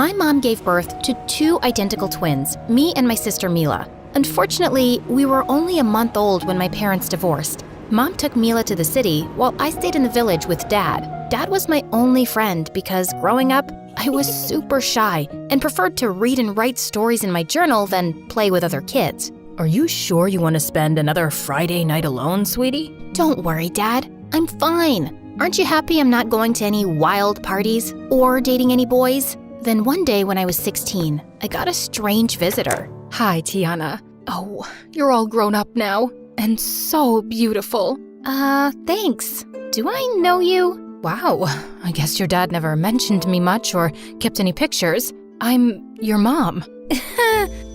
My mom gave birth to 2 identical twins, me and my sister Mila. Unfortunately, we were only a month old when my parents divorced. Mom took Mila to the city while I stayed in the village with Dad. Dad was my only friend because growing up, I was super shy and preferred to read and write stories in my journal than play with other kids. Are you sure you want to spend another Friday night alone, sweetie? Don't worry, Dad. I'm fine. Aren't you happy I'm not going to any wild parties or dating any boys? Then one day when I was 16, I got a strange visitor. Hi, Tiana. Oh, you're all grown up now and so beautiful. Thanks. Do I know you? Wow, I guess your dad never mentioned me much or kept any pictures. I'm your mom.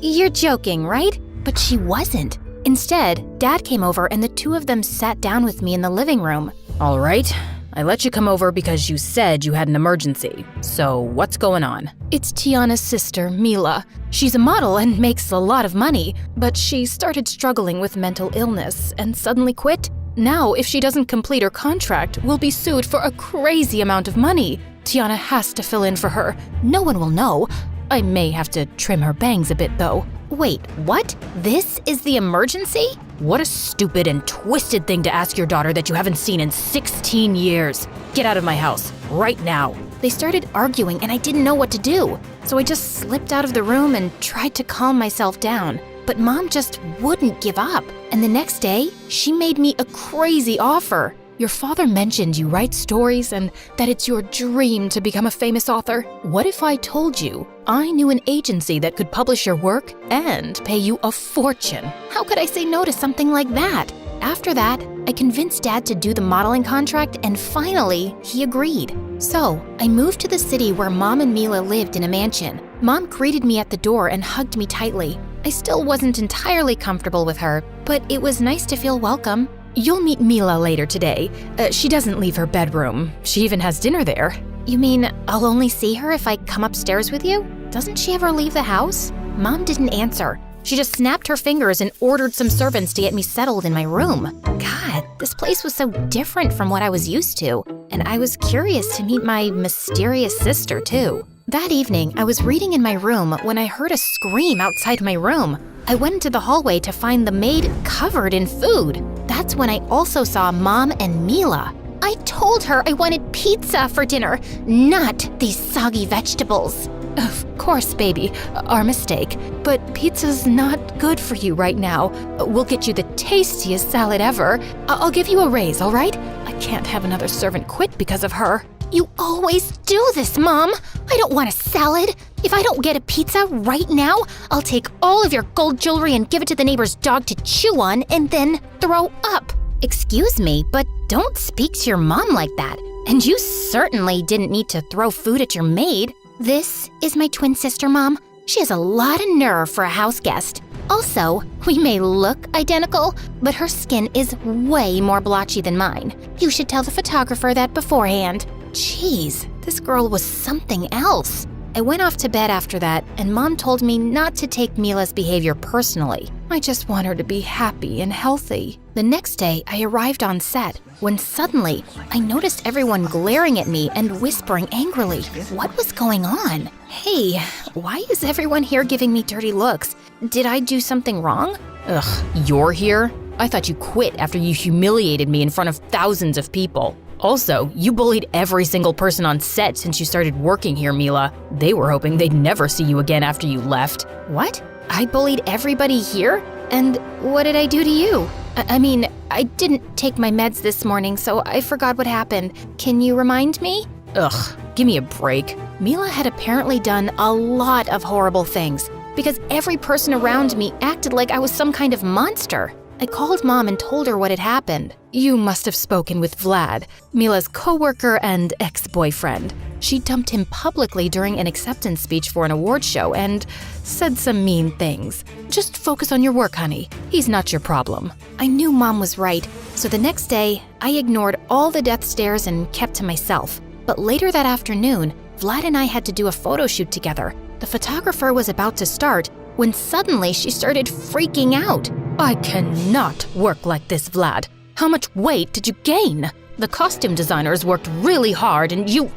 You're joking, right? But she wasn't. Instead, Dad came over and the 2 of them sat down with me in the living room. All right, I let you come over because you said you had an emergency. So what's going on? It's Tiana's sister, Mila. She's a model and makes a lot of money, but she started struggling with mental illness and suddenly quit. Now, if she doesn't complete her contract, we'll be sued for a crazy amount of money. Tiana has to fill in for her. No one will know. I may have to trim her bangs a bit, though. Wait, what? This is the emergency? What a stupid and twisted thing to ask your daughter that you haven't seen in 16 years. Get out of my house, right now. They started arguing and I didn't know what to do. So I just slipped out of the room and tried to calm myself down. But Mom just wouldn't give up. And the next day, she made me a crazy offer. Your father mentioned you write stories and that it's your dream to become a famous author. What if I told you I knew an agency that could publish your work and pay you a fortune? How could I say no to something like that? After that, I convinced Dad to do the modeling contract and finally, he agreed. So, I moved to the city where Mom and Mila lived in a mansion. Mom greeted me at the door and hugged me tightly. I still wasn't entirely comfortable with her, but it was nice to feel welcome. You'll meet Mila later today. She doesn't leave her bedroom. She even has dinner there. You mean I'll only see her if I come upstairs with you? Doesn't she ever leave the house? Mom didn't answer. She just snapped her fingers and ordered some servants to get me settled in my room. God, this place was so different from what I was used to, and I was curious to meet my mysterious sister too. That evening, I was reading in my room when I heard a scream outside my room. I went into the hallway to find the maid covered in food. That's when I also saw Mom and Mila. I told her I wanted pizza for dinner, not these soggy vegetables. Of course, baby, our mistake. But pizza's not good for you right now. We'll get you the tastiest salad ever. I'll give you a raise, all right? I can't have another servant quit because of her. You always do this, Mom. I don't want a salad. If I don't get a pizza right now, I'll take all of your gold jewelry and give it to the neighbor's dog to chew on and then throw up. Excuse me, but don't speak to your mom like that. And you certainly didn't need to throw food at your maid. This is my twin sister, Mom. She has a lot of nerve for a house guest. Also, we may look identical, but her skin is way more blotchy than mine. You should tell the photographer that beforehand. Jeez, this girl was something else. I went off to bed after that, and Mom told me not to take Mila's behavior personally. I just want her to be happy and healthy. The next day, I arrived on set, when suddenly, I noticed everyone glaring at me and whispering angrily. What was going on? Hey, why is everyone here giving me dirty looks? Did I do something wrong? Ugh, you're here? I thought you quit after you humiliated me in front of thousands of people. Also, you bullied every single person on set since you started working here, Mila. They were hoping they'd never see you again after you left. What? I bullied everybody here? And what did I do to you? I mean, I didn't take my meds this morning, so I forgot what happened. Can you remind me? Ugh, give me a break. Mila had apparently done a lot of horrible things because every person around me acted like I was some kind of monster. I called Mom and told her what had happened. You must have spoken with Vlad, Mila's coworker and ex-boyfriend. She dumped him publicly during an acceptance speech for an award show and said some mean things. Just focus on your work, honey. He's not your problem. I knew Mom was right, so the next day, I ignored all the death stares and kept to myself. But later that afternoon, Vlad and I had to do a photo shoot together. The photographer was about to start when suddenly she started freaking out. I cannot work like this, Vlad. How much weight did you gain? The costume designers worked really hard and you…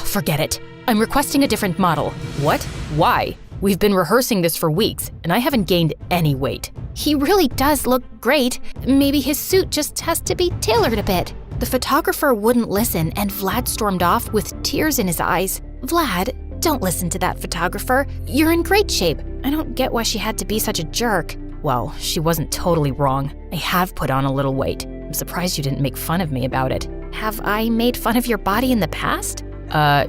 forget it. I'm requesting a different model. What? Why? We've been rehearsing this for weeks, and I haven't gained any weight. He really does look great. Maybe his suit just has to be tailored a bit. The photographer wouldn't listen, and Vlad stormed off with tears in his eyes. Vlad, don't listen to that photographer. You're in great shape. I don't get why she had to be such a jerk. Well, she wasn't totally wrong. I have put on a little weight. I'm surprised you didn't make fun of me about it. Have I made fun of your body in the past?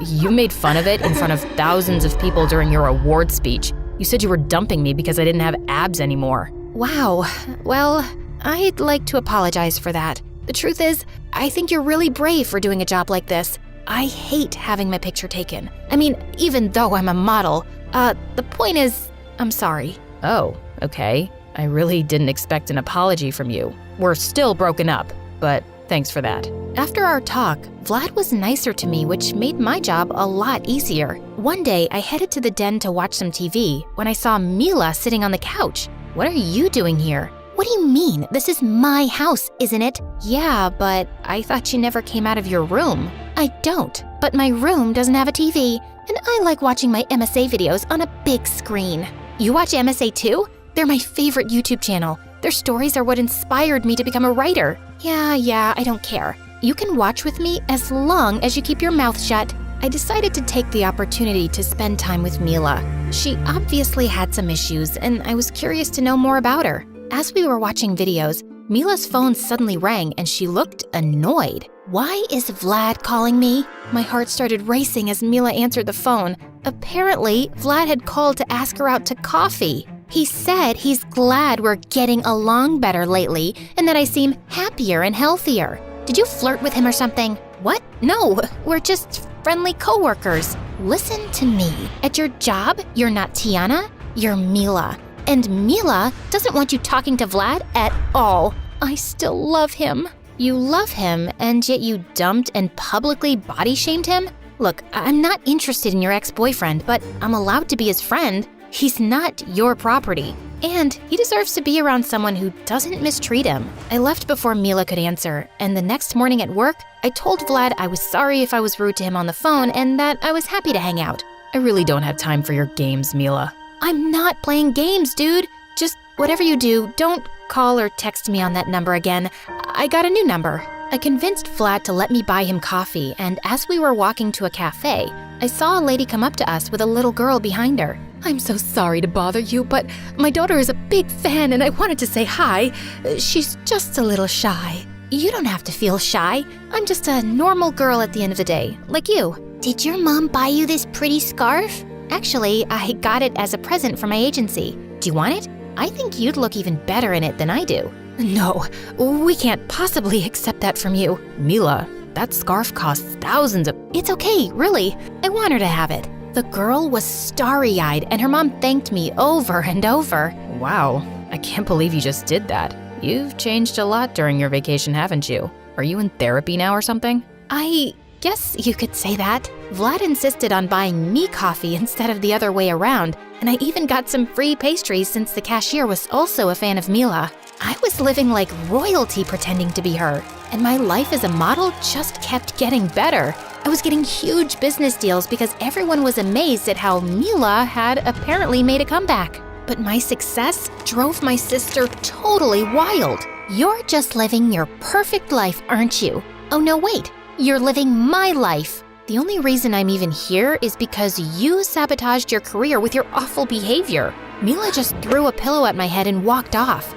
You made fun of it in front of thousands of people during your award speech. You said you were dumping me because I didn't have abs anymore. Wow. Well, I'd like to apologize for that. The truth is, I think you're really brave for doing a job like this. I hate having my picture taken. I mean, even though I'm a model. The point is, I'm sorry. Oh, okay. I really didn't expect an apology from you. We're still broken up, but thanks for that. After our talk, Vlad was nicer to me, which made my job a lot easier. One day, I headed to the den to watch some TV when I saw Mila sitting on the couch. What are you doing here? What do you mean? This is my house, isn't it? Yeah, but I thought you never came out of your room. I don't, but my room doesn't have a TV, and I like watching my MSA videos on a big screen. You watch MSA too? They're my favorite YouTube channel. Their stories are what inspired me to become a writer. Yeah, I don't care. You can watch with me as long as you keep your mouth shut. I decided to take the opportunity to spend time with Mila. She obviously had some issues, and I was curious to know more about her. As we were watching videos, Mila's phone suddenly rang and she looked annoyed. Why is Vlad calling me? My heart started racing as Mila answered the phone. Apparently, Vlad had called to ask her out to coffee. He said he's glad we're getting along better lately and that I seem happier and healthier. Did you flirt with him or something? What? No, we're just friendly coworkers. Listen to me. At your job, you're not Tiana, you're Mila. And Mila doesn't want you talking to Vlad at all. I still love him. You love him, and yet you dumped and publicly body-shamed him? Look, I'm not interested in your ex-boyfriend, but I'm allowed to be his friend. He's not your property, and he deserves to be around someone who doesn't mistreat him. I left before Mila could answer, and the next morning at work, I told Vlad I was sorry if I was rude to him on the phone and that I was happy to hang out. I really don't have time for your games, Mila. I'm not playing games, dude. Just whatever you do, don't call or text me on that number again. I got a new number. I convinced Vlad to let me buy him coffee, and as we were walking to a cafe, I saw a lady come up to us with a little girl behind her. I'm so sorry to bother you, but my daughter is a big fan and I wanted to say hi. She's just a little shy. You don't have to feel shy. I'm just a normal girl at the end of the day, like you. Did your mom buy you this pretty scarf? Actually, I got it as a present from my agency. Do you want it? I think you'd look even better in it than I do. No, we can't possibly accept that from you. Mila, that scarf costs thousands of— It's okay, really. I want her to have it. The girl was starry-eyed, and her mom thanked me over and over. Wow, I can't believe you just did that. You've changed a lot during your vacation, haven't you? Are you in therapy now or something? I guess you could say that. Vlad insisted on buying me coffee instead of the other way around, and I even got some free pastries since the cashier was also a fan of Mila. I was living like royalty pretending to be her, and my life as a model just kept getting better. I was getting huge business deals because everyone was amazed at how Mila had apparently made a comeback. But my success drove my sister totally wild. You're just living your perfect life, aren't you? Oh no, wait. You're living my life. The only reason I'm even here is because you sabotaged your career with your awful behavior. Mila just threw a pillow at my head and walked off.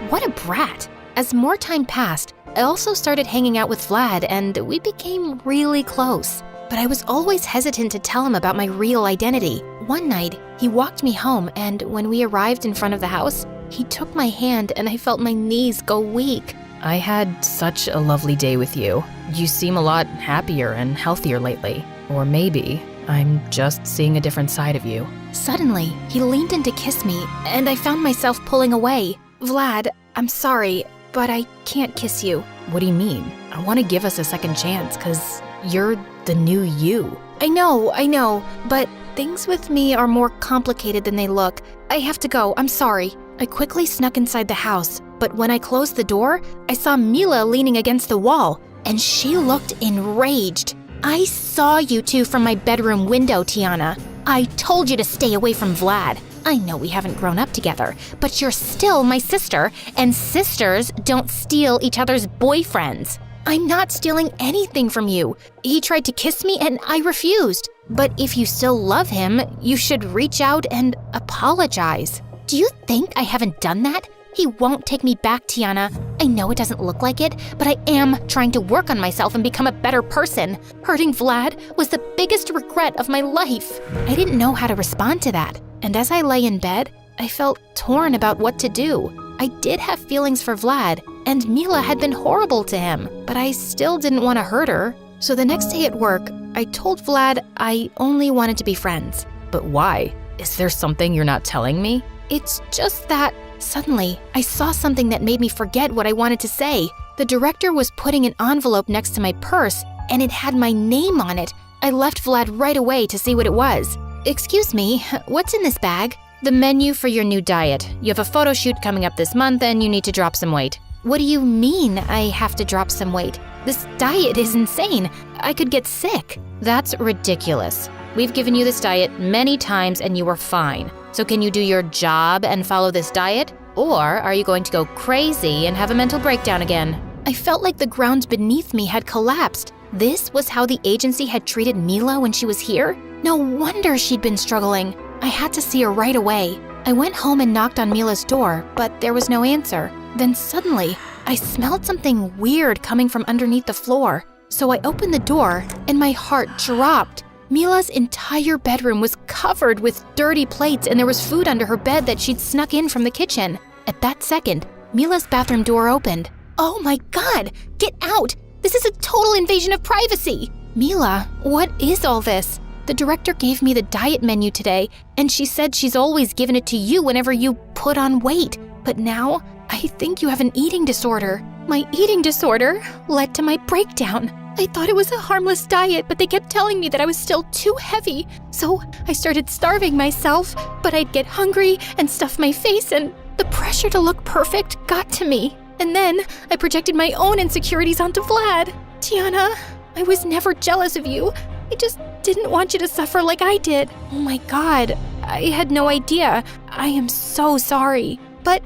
What a brat. As more time passed, I also started hanging out with Vlad and we became really close. But I was always hesitant to tell him about my real identity. One night, he walked me home and when we arrived in front of the house, he took my hand and I felt my knees go weak. I had such a lovely day with you. You seem a lot happier and healthier lately. Or maybe I'm just seeing a different side of you. Suddenly, he leaned in to kiss me and I found myself pulling away. Vlad, I'm sorry, but I can't kiss you. What do you mean? I want to give us a second chance because you're the new you. I know, but things with me are more complicated than they look. I have to go, I'm sorry. I quickly snuck inside the house, but when I closed the door, I saw Mila leaning against the wall, and she looked enraged. I saw you two from my bedroom window, Tiana. I told you to stay away from Vlad. I know we haven't grown up together, but you're still my sister, and sisters don't steal each other's boyfriends. I'm not stealing anything from you. He tried to kiss me and I refused. But if you still love him, you should reach out and apologize. Do you think I haven't done that? He won't take me back, Tiana. I know it doesn't look like it, but I am trying to work on myself and become a better person. Hurting Vlad was the biggest regret of my life. I didn't know how to respond to that. And as I lay in bed, I felt torn about what to do. I did have feelings for Vlad, and Mila had been horrible to him, but I still didn't want to hurt her. So the next day at work, I told Vlad I only wanted to be friends. But why? Is there something you're not telling me? It's just that suddenly I saw something that made me forget what I wanted to say. The director was putting an envelope next to my purse, and it had my name on it. I left Vlad right away to see what it was. Excuse me, what's in this bag? The menu for your new diet. You have a photo shoot coming up this month and you need to drop some weight. What do you mean I have to drop some weight? This diet is insane. I could get sick. That's ridiculous. We've given you this diet many times and you were fine. So can you do your job and follow this diet? Or are you going to go crazy and have a mental breakdown again? I felt like the ground beneath me had collapsed. This was how the agency had treated Mila when she was here? No wonder she'd been struggling. I had to see her right away. I went home and knocked on Mila's door, but there was no answer. Then suddenly, I smelled something weird coming from underneath the floor. So I opened the door and my heart dropped. Mila's entire bedroom was covered with dirty plates and there was food under her bed that she'd snuck in from the kitchen. At that second, Mila's bathroom door opened. Oh my God, get out! This is a total invasion of privacy! Mila, what is all this? The director gave me the diet menu today, and she said she's always given it to you whenever you put on weight. But now, I think you have an eating disorder. My eating disorder led to my breakdown. I thought it was a harmless diet, but they kept telling me that I was still too heavy. So I started starving myself, but I'd get hungry and stuff my face, and the pressure to look perfect got to me. And then I projected my own insecurities onto Vlad. Tiana, I was never jealous of you. I just didn't want you to suffer like I did. Oh my God, I had no idea. I am so sorry. But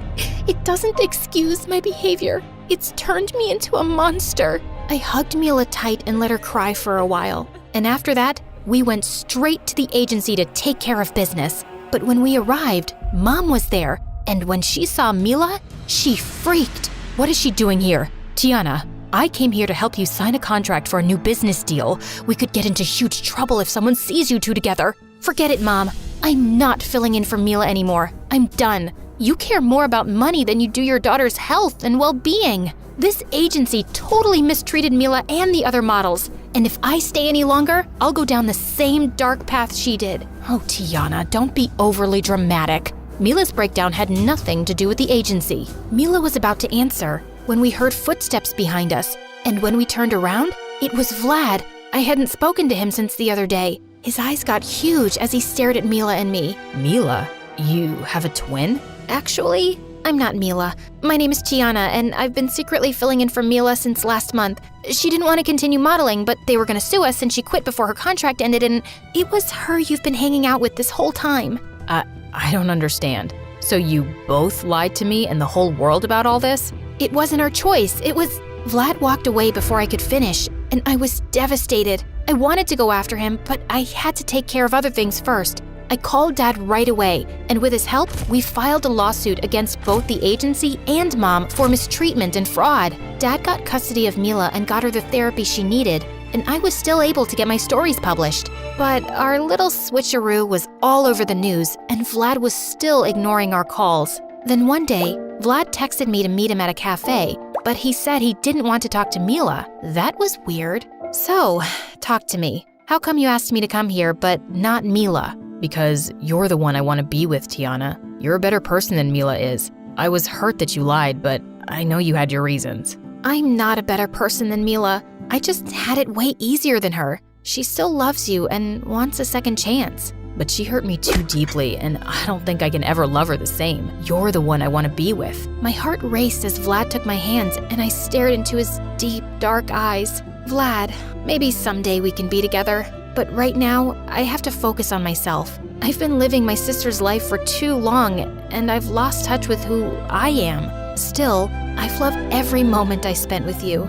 it doesn't excuse my behavior. It's turned me into a monster. I hugged Mila tight and let her cry for a while. And after that, we went straight to the agency to take care of business. But when we arrived, Mom was there. And when she saw Mila, she freaked. What is she doing here? Tiana, I came here to help you sign a contract for a new business deal. We could get into huge trouble if someone sees you two together. Forget it, Mom. I'm not filling in for Mila anymore. I'm done. You care more about money than you do your daughter's health and well-being. This agency totally mistreated Mila and the other models. And if I stay any longer, I'll go down the same dark path she did. Oh, Tiana, don't be overly dramatic. Mila's breakdown had nothing to do with the agency. Mila was about to answer when we heard footsteps behind us. And when we turned around, it was Vlad. I hadn't spoken to him since the other day. His eyes got huge as he stared at Mila and me. Mila? You have a twin? Actually, I'm not Mila. My name is Tiana, and I've been secretly filling in for Mila since last month. She didn't want to continue modeling, but they were going to sue us, and she quit before her contract ended, and it was her you've been hanging out with this whole time. I don't understand. So you both lied to me and the whole world about all this? It wasn't our choice. It was... Vlad walked away before I could finish, and I was devastated. I wanted to go after him, but I had to take care of other things first. I called Dad right away, and with his help, we filed a lawsuit against both the agency and Mom for mistreatment and fraud. Dad got custody of Mila and got her the therapy she needed, and I was still able to get my stories published. But our little switcheroo was all over the news, and Vlad was still ignoring our calls. Then one day, Vlad texted me to meet him at a cafe, but he said he didn't want to talk to Mila. That was weird. So, talk to me. How come you asked me to come here, but not Mila? Because you're the one I want to be with, Tiana. You're a better person than Mila is. I was hurt that you lied, but I know you had your reasons. I'm not a better person than Mila. I just had it way easier than her. She still loves you and wants a second chance. But she hurt me too deeply, and I don't think I can ever love her the same. You're the one I want to be with. My heart raced as Vlad took my hands, and I stared into his deep, dark eyes. Vlad, maybe someday we can be together, but right now, I have to focus on myself. I've been living my sister's life for too long, and I've lost touch with who I am. Still, I've loved every moment I spent with you.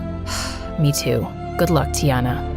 Me too. Good luck, Tiana.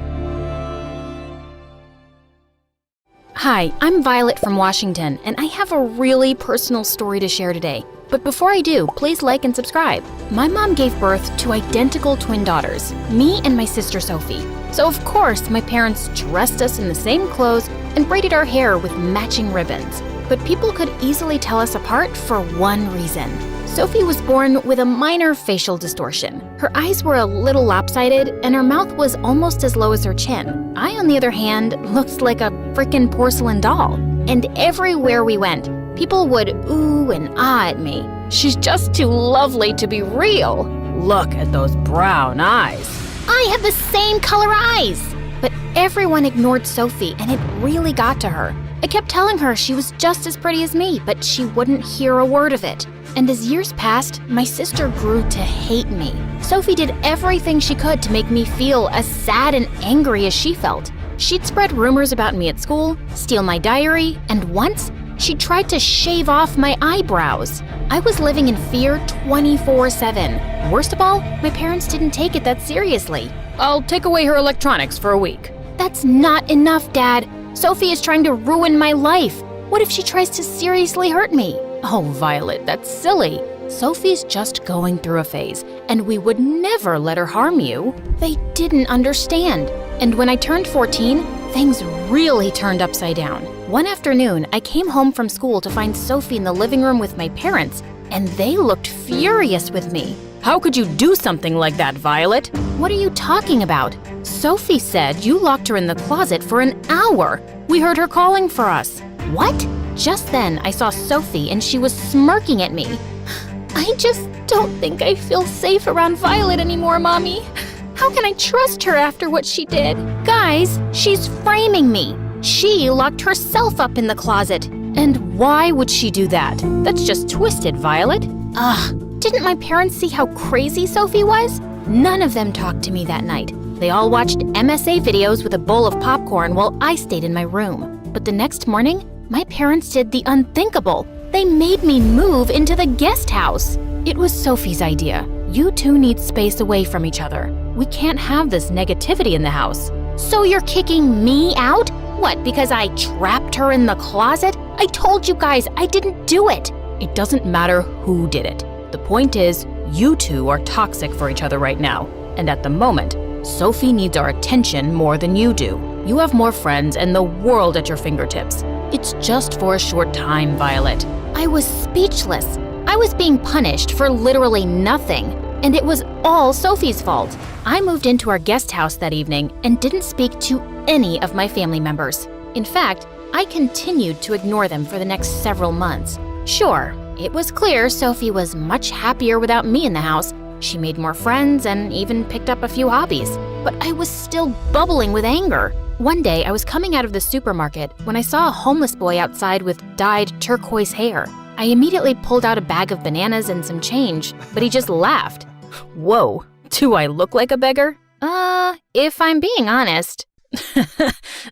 Hi, I'm Violet from Washington, and I have a really personal story to share today. But before I do, please like and subscribe. My mom gave birth to identical twin daughters, me and my sister Sophie. So of course, my parents dressed us in the same clothes and braided our hair with matching ribbons. But people could easily tell us apart for one reason. Sophie was born with a minor facial distortion. Her eyes were a little lopsided, and her mouth was almost as low as her chin. I, on the other hand, looked like a frickin' porcelain doll. And everywhere we went, people would ooh and ah at me. She's just too lovely to be real. Look at those brown eyes. I have the same color eyes. But everyone ignored Sophie, and it really got to her. I kept telling her she was just as pretty as me, but she wouldn't hear a word of it. And as years passed, my sister grew to hate me. Sophie did everything she could to make me feel as sad and angry as she felt. She'd spread rumors about me at school, steal my diary, and once, she tried to shave off my eyebrows. I was living in fear 24/7. Worst of all, my parents didn't take it that seriously. I'll take away her electronics for a week. That's not enough, Dad. Sophie is trying to ruin my life. What if she tries to seriously hurt me? Oh, Violet, that's silly. Sophie's just going through a phase, and we would never let her harm you. They didn't understand. And when I turned 14, things really turned upside down. One afternoon, I came home from school to find Sophie in the living room with my parents, and they looked furious with me. How could you do something like that, Violet? What are you talking about? Sophie said you locked her in the closet for an hour. We heard her calling for us. What? Just then, I saw Sophie and she was smirking at me. I just don't think I feel safe around Violet anymore, Mommy. How can I trust her after what she did? Guys, she's framing me. She locked herself up in the closet. And why would she do that? That's just twisted, Violet. Didn't my parents see how crazy Sophie was? None of them talked to me that night. They all watched MSA videos with a bowl of popcorn while I stayed in my room. But the next morning, my parents did the unthinkable. They made me move into the guest house. It was Sophie's idea. You two need space away from each other. We can't have this negativity in the house. So you're kicking me out? What, because I trapped her in the closet? I told you guys I didn't do it. It doesn't matter who did it. The point is, you two are toxic for each other right now. And at the moment, Sophie needs our attention more than you do. You have more friends and the world at your fingertips. It's just for a short time, Violet. I was speechless. I was being punished for literally nothing. And it was all Sophie's fault. I moved into our guest house that evening and didn't speak to any of my family members. In fact, I continued to ignore them for the next several months. Sure, it was clear Sophie was much happier without me in the house. She made more friends and even picked up a few hobbies. But I was still bubbling with anger. One day, I was coming out of the supermarket when I saw a homeless boy outside with dyed turquoise hair. I immediately pulled out a bag of bananas and some change, but he just laughed. Whoa, do I look like a beggar? If I'm being honest.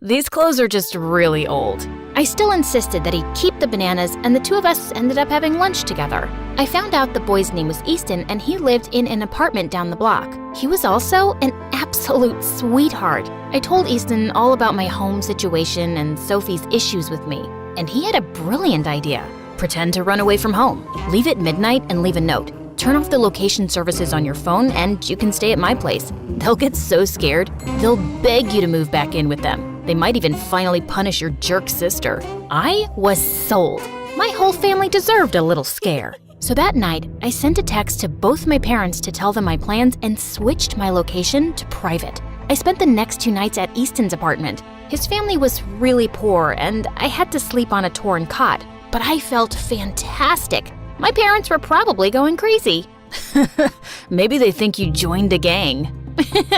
These clothes are just really old. I still insisted that he keep the bananas, and the two of us ended up having lunch together. I found out the boy's name was Easton, and he lived in an apartment down the block. He was also an absolute sweetheart. I told Easton all about my home situation and Sophie's issues with me, and he had a brilliant idea. Pretend to run away from home. Leave at midnight and leave a note. Turn off the location services on your phone and you can stay at my place. They'll get so scared, they'll beg you to move back in with them. They might even finally punish your jerk sister. I was sold. My whole family deserved a little scare. So that night, I sent a text to both my parents to tell them my plans and switched my location to private. I spent the next 2 nights at Easton's apartment. His family was really poor and I had to sleep on a torn cot, but I felt fantastic. My parents were probably going crazy. Maybe they think you joined a gang.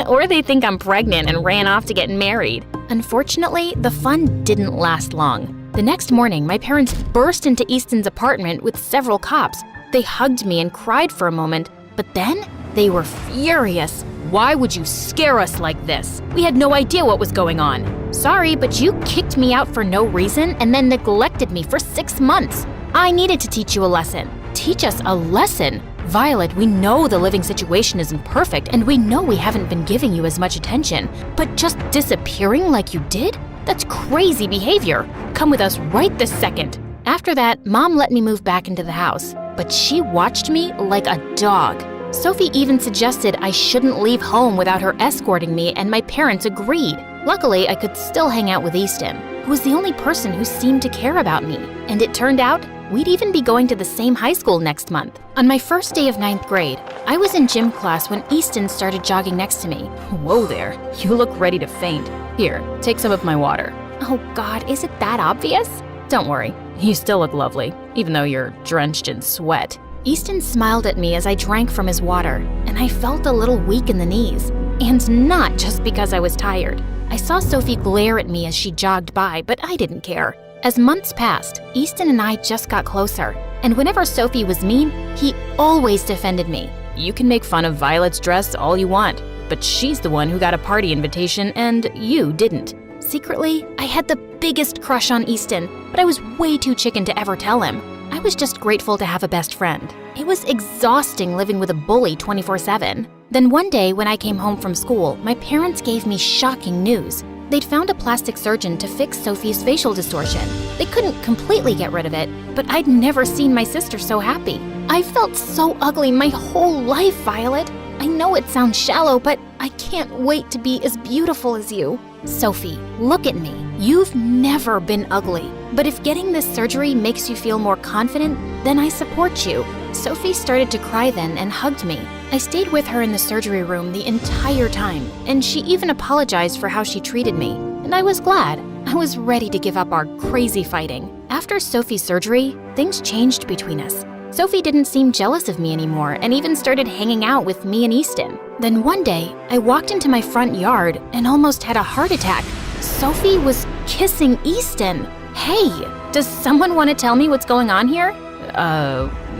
Or they think I'm pregnant and ran off to get married. Unfortunately, the fun didn't last long. The next morning, my parents burst into Easton's apartment with several cops. They hugged me and cried for a moment, but then they were furious. Why would you scare us like this? We had no idea what was going on. Sorry, but you kicked me out for no reason and then neglected me for 6 months. I needed to teach you a lesson. Teach us a lesson? Violet, we know the living situation isn't perfect, and we know we haven't been giving you as much attention. But just disappearing like you did? That's crazy behavior. Come with us right this second. After that, Mom let me move back into the house, but she watched me like a dog. Sophie even suggested I shouldn't leave home without her escorting me, and my parents agreed. Luckily, I could still hang out with Easton, who was the only person who seemed to care about me. And it turned out we'd even be going to the same high school next month. On my first day of 9th grade, I was in gym class when Easton started jogging next to me. Whoa there, you look ready to faint. Here, take some of my water. Oh God, is it that obvious? Don't worry, you still look lovely, even though you're drenched in sweat. Easton smiled at me as I drank from his water, and I felt a little weak in the knees. And not just because I was tired. I saw Sophie glare at me as she jogged by, but I didn't care. As months passed, Easton and I just got closer, and whenever Sophie was mean, he always defended me. You can make fun of Violet's dress all you want, but she's the one who got a party invitation and you didn't. Secretly, I had the biggest crush on Easton, but I was way too chicken to ever tell him. I was just grateful to have a best friend. It was exhausting living with a bully 24/7. Then one day when I came home from school, my parents gave me shocking news. They'd found a plastic surgeon to fix Sophie's facial distortion. They couldn't completely get rid of it, but I'd never seen my sister so happy. I felt so ugly my whole life, Violet. I know it sounds shallow, but I can't wait to be as beautiful as you. Sophie, look at me. You've never been ugly. But if getting this surgery makes you feel more confident, then I support you. Sophie started to cry then and hugged me. I stayed with her in the surgery room the entire time, and she even apologized for how she treated me. And I was glad. I was ready to give up our crazy fighting. After Sophie's surgery, things changed between us. Sophie didn't seem jealous of me anymore and even started hanging out with me and Easton. Then one day, I walked into my front yard and almost had a heart attack. Sophie was kissing Easton. Hey, does someone want to tell me what's going on here?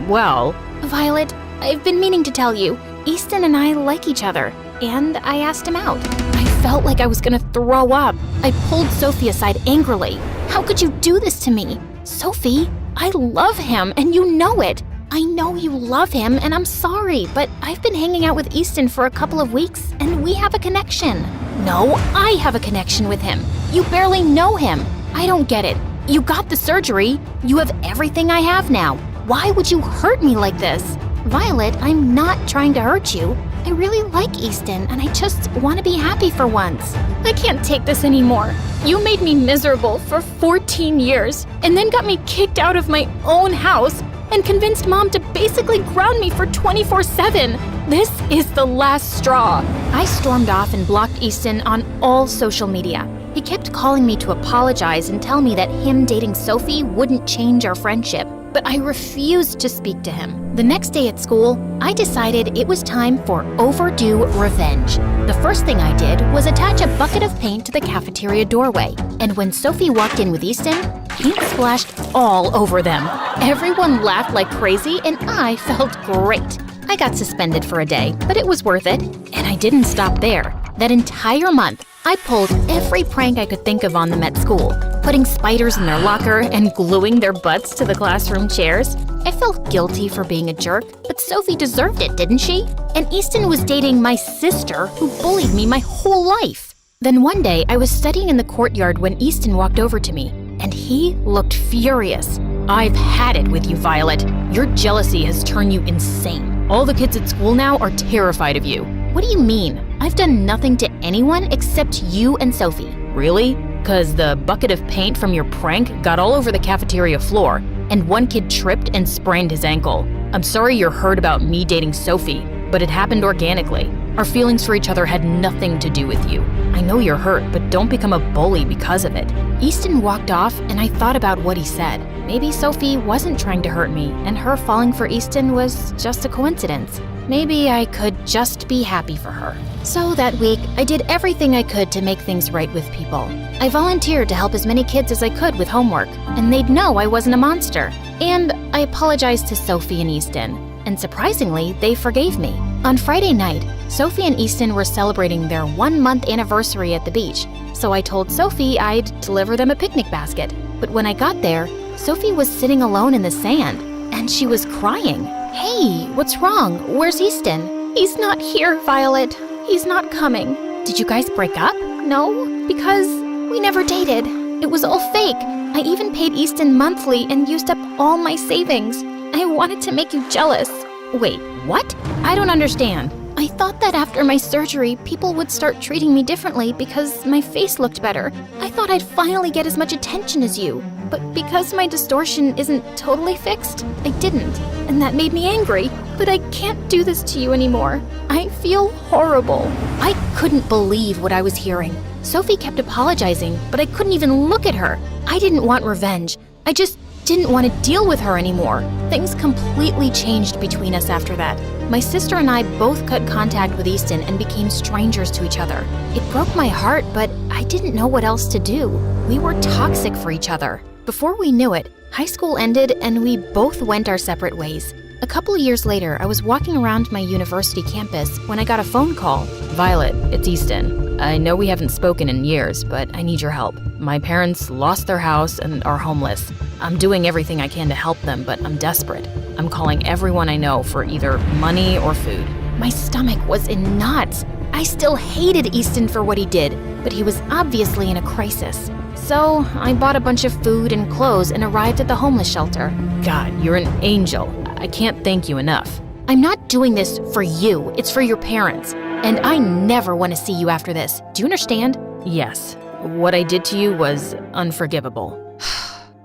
Well... Violet, I've been meaning to tell you. Easton and I like each other, and I asked him out. I felt like I was gonna throw up. I pulled Sophie aside angrily. How could you do this to me? Sophie, I love him, and you know it. I know you love him, and I'm sorry, but I've been hanging out with Easton for a couple of weeks, and we have a connection. No, I have a connection with him. You barely know him. I don't get it. You got the surgery. You have everything I have now. Why would you hurt me like this? Violet, I'm not trying to hurt you. I really like Easton, and I just want to be happy for once. I can't take this anymore. You made me miserable for 14 years, and then got me kicked out of my own house, and convinced Mom to basically ground me for 24/7. This is the last straw. I stormed off and blocked Easton on all social media. He kept calling me to apologize and tell me that him dating Sophie wouldn't change our friendship, but I refused to speak to him. The next day at school, I decided it was time for overdue revenge. The first thing I did was attach a bucket of paint to the cafeteria doorway, and when Sophie walked in with Easton, paint splashed all over them. Everyone laughed like crazy, and I felt great. I got suspended for a day, but it was worth it. And I didn't stop there. That entire month, I pulled every prank I could think of on them at school, putting spiders in their locker and gluing their butts to the classroom chairs. I felt guilty for being a jerk, but Sophie deserved it, didn't she? And Easton was dating my sister, who bullied me my whole life. Then one day, I was studying in the courtyard when Easton walked over to me, and he looked furious. I've had it with you, Violet. Your jealousy has turned you insane. All the kids at school now are terrified of you. What do you mean? I've done nothing to anyone except you and Sophie. Really? 'Cause the bucket of paint from your prank got all over the cafeteria floor, and one kid tripped and sprained his ankle. I'm sorry you're hurt about me dating Sophie, but it happened organically. Our feelings for each other had nothing to do with you. I know you're hurt, but don't become a bully because of it. Easton walked off, and I thought about what he said. Maybe Sophie wasn't trying to hurt me, and her falling for Easton was just a coincidence. Maybe I could just be happy for her. So that week, I did everything I could to make things right with people. I volunteered to help as many kids as I could with homework, and they'd know I wasn't a monster. And I apologized to Sophie and Easton, and surprisingly, they forgave me. On Friday night, Sophie and Easton were celebrating their 1-month anniversary at the beach, so I told Sophie I'd deliver them a picnic basket. But when I got there, Sophie was sitting alone in the sand, and she was crying. Hey, what's wrong? Where's Easton? He's not here, Violet. He's not coming. Did you guys break up? No, because we never dated. It was all fake. I even paid Easton monthly and used up all my savings. I wanted to make you jealous. Wait, what? I don't understand. I thought that after my surgery, people would start treating me differently because my face looked better. I thought I'd finally get as much attention as you. But because my distortion isn't totally fixed, I didn't. And that made me angry. But I can't do this to you anymore. I feel horrible. I couldn't believe what I was hearing. Sophie kept apologizing, but I couldn't even look at her. I didn't want revenge. I just didn't want to deal with her anymore. Things completely changed between us after that. My sister and I both cut contact with Easton and became strangers to each other. It broke my heart, but I didn't know what else to do. We were toxic for each other. Before we knew it, high school ended and we both went our separate ways. A couple years later, I was walking around my university campus when I got a phone call. Violet, it's Easton. I know we haven't spoken in years, but I need your help. My parents lost their house and are homeless. I'm doing everything I can to help them, but I'm desperate. I'm calling everyone I know for either money or food. My stomach was in knots. I still hated Easton for what he did, but he was obviously in a crisis. So I bought a bunch of food and clothes and arrived at the homeless shelter. God, you're an angel. I can't thank you enough. I'm not doing this for you. It's for your parents. And I never want to see you after this. Do you understand? Yes. What I did to you was unforgivable.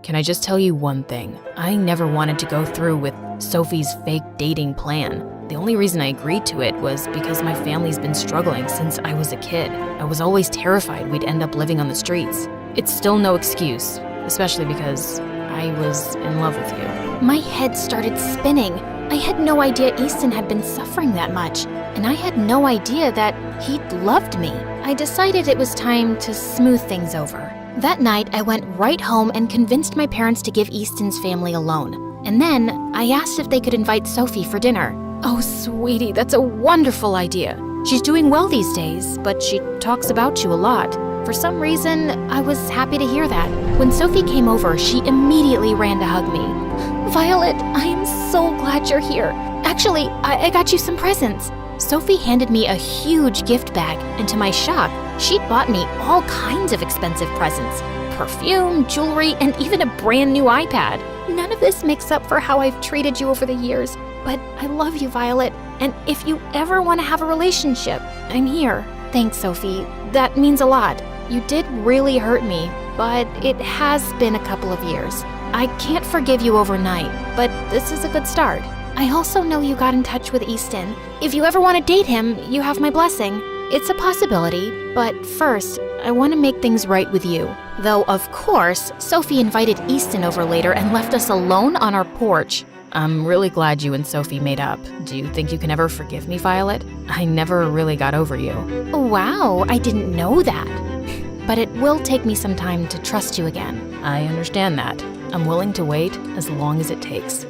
Can I just tell you one thing? I never wanted to go through with Sophie's fake dating plan. The only reason I agreed to it was because my family's been struggling since I was a kid. I was always terrified we'd end up living on the streets. It's still no excuse, especially because I was in love with you. My head started spinning. I had no idea Easton had been suffering that much, and I had no idea that he'd loved me. I decided it was time to smooth things over. That night, I went right home and convinced my parents to give Easton's family a loan. And then, I asked if they could invite Sophie for dinner. Oh, sweetie, that's a wonderful idea. She's doing well these days, but she talks about you a lot. For some reason, I was happy to hear that. When Sophie came over, she immediately ran to hug me. Violet, I am so glad you're here. Actually, I got you some presents. Sophie handed me a huge gift bag, and to my shock, she'd bought me all kinds of expensive presents. Perfume, jewelry, and even a brand new iPad. None of this makes up for how I've treated you over the years, but I love you, Violet, and if you ever want to have a relationship, I'm here. Thanks, Sophie. That means a lot. You did really hurt me, but it has been a couple of years. I can't forgive you overnight, but this is a good start. I also know you got in touch with Easton. If you ever want to date him, you have my blessing. It's a possibility, but first, I want to make things right with you. Though, of course, Sophie invited Easton over later and left us alone on our porch. I'm really glad you and Sophie made up. Do you think you can ever forgive me, Violet? I never really got over you. Wow, I didn't know that. But it will take me some time to trust you again. I understand that. I'm willing to wait as long as it takes.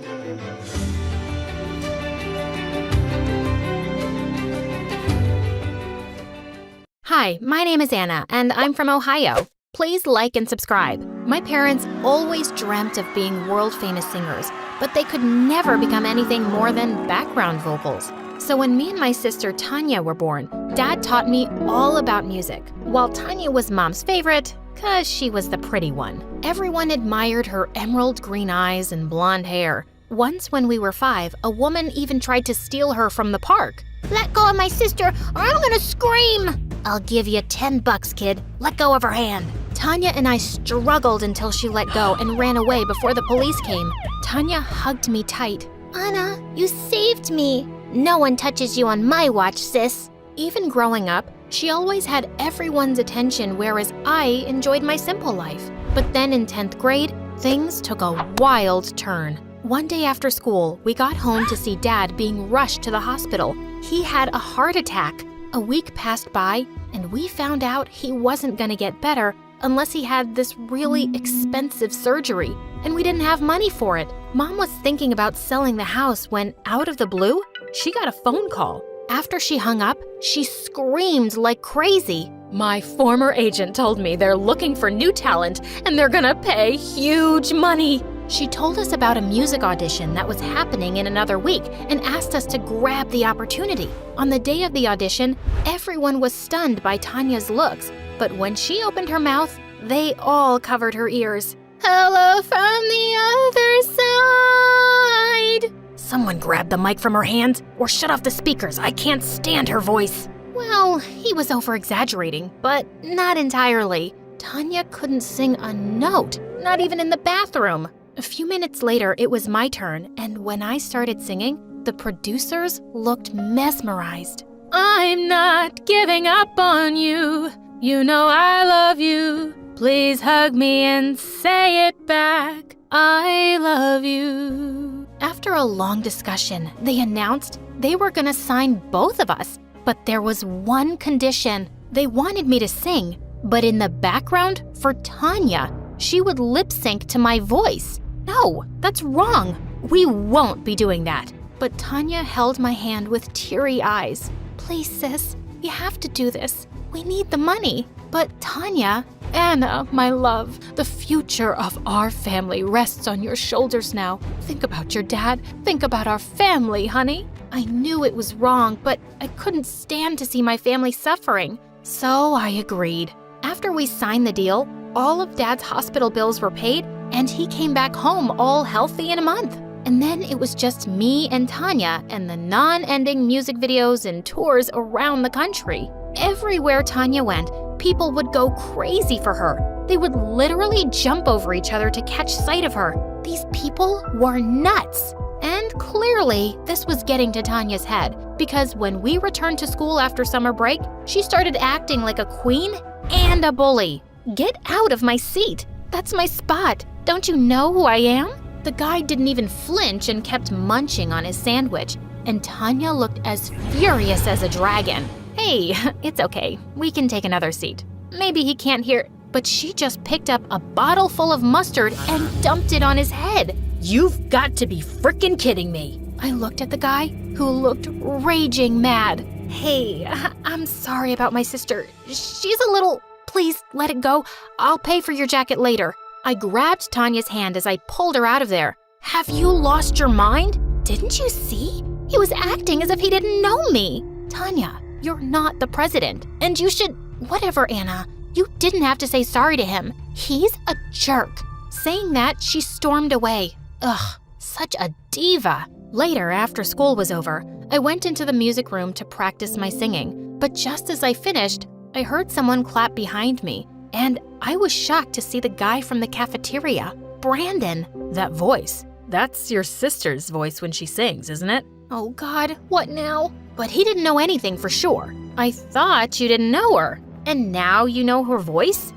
Hi, my name is Anna, and I'm from Ohio. Please like and subscribe. My parents always dreamt of being world-famous singers, but they could never become anything more than background vocals. So when me and my sister Tanya were born, Dad taught me all about music. While Tanya was Mom's favorite, 'cause she was the pretty one. Everyone admired her emerald green eyes and blonde hair. Once when we were 5, a woman even tried to steal her from the park. Let go of my sister or I'm gonna scream! I'll give you $10, kid. Let go of her hand. Tanya and I struggled until she let go and ran away before the police came. Tanya hugged me tight. Anna, you saved me. No one touches you on my watch, sis. Even growing up, she always had everyone's attention, whereas I enjoyed my simple life. But then in 10th grade, things took a wild turn. One day after school, we got home to see Dad being rushed to the hospital. He had a heart attack. A week passed by, and we found out he wasn't gonna get better unless he had this really expensive surgery, and we didn't have money for it. Mom was thinking about selling the house when, out of the blue, she got a phone call. After she hung up, she screamed like crazy. My former agent told me they're looking for new talent and they're gonna pay huge money. She told us about a music audition that was happening in another week and asked us to grab the opportunity. On the day of the audition, everyone was stunned by Tanya's looks, but when she opened her mouth, they all covered her ears. Hello from the other side. Someone grab the mic from her hands or shut off the speakers. I can't stand her voice. Well, he was over-exaggerating, but not entirely. Tanya couldn't sing a note, not even in the bathroom. A few minutes later, it was my turn, and when I started singing, the producers looked mesmerized. I'm not giving up on you. You know I love you. Please hug me and say it back. I love you. After a long discussion, they announced they were gonna sign both of us, but there was one condition. They wanted me to sing, but in the background, for Tanya, she would lip sync to my voice. No, that's wrong. We won't be doing that. But Tanya held my hand with teary eyes. Please, sis, you have to do this. We need the money. But Tanya, Anna, my love, the future of our family rests on your shoulders now. Think about your dad. Think about our family, honey. I knew it was wrong, but I couldn't stand to see my family suffering. So I agreed. After we signed the deal, all of Dad's hospital bills were paid, and he came back home all healthy in a month. And then it was just me and Tanya and the non-ending music videos and tours around the country. Everywhere Tanya went, people would go crazy for her. They would literally jump over each other to catch sight of her. These people were nuts. And clearly, this was getting to Tanya's head, because when we returned to school after summer break, she started acting like a queen and a bully. Get out of my seat. That's my spot. Don't you know who I am? The guy didn't even flinch and kept munching on his sandwich, and Tanya looked as furious as a dragon. Hey, it's okay. We can take another seat. Maybe he can't hear, but she just picked up a bottle full of mustard and dumped it on his head. You've got to be frickin' kidding me. I looked at the guy, who looked raging mad. Hey, I'm sorry about my sister. She's a little... Please, let it go. I'll pay for your jacket later. I grabbed Tanya's hand as I pulled her out of there. Have you lost your mind? Didn't you see? He was acting as if he didn't know me. Tanya, you're not the president, and you should... Whatever, Anna. You didn't have to say sorry to him. He's a jerk. Saying that, she stormed away. Ugh, such a diva. Later, after school was over, I went into the music room to practice my singing. But just as I finished, I heard someone clap behind me, and I was shocked to see the guy from the cafeteria, Brandon. That voice. That's your sister's voice when she sings, isn't it? Oh God, what now? But he didn't know anything for sure. I thought you didn't know her. And now you know her voice?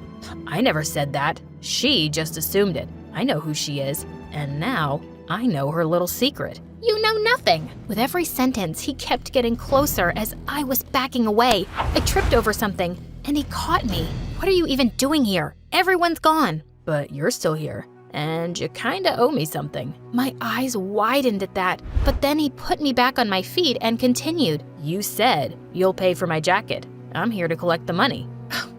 I never said that. She just assumed it. I know who she is. And now I know her little secret. You know nothing. With every sentence, he kept getting closer as I was backing away. I tripped over something, and he caught me. What are you even doing here? Everyone's gone. But you're still here, and you kinda owe me something. My eyes widened at that, but then he put me back on my feet and continued. You said you'll pay for my jacket. I'm here to collect the money.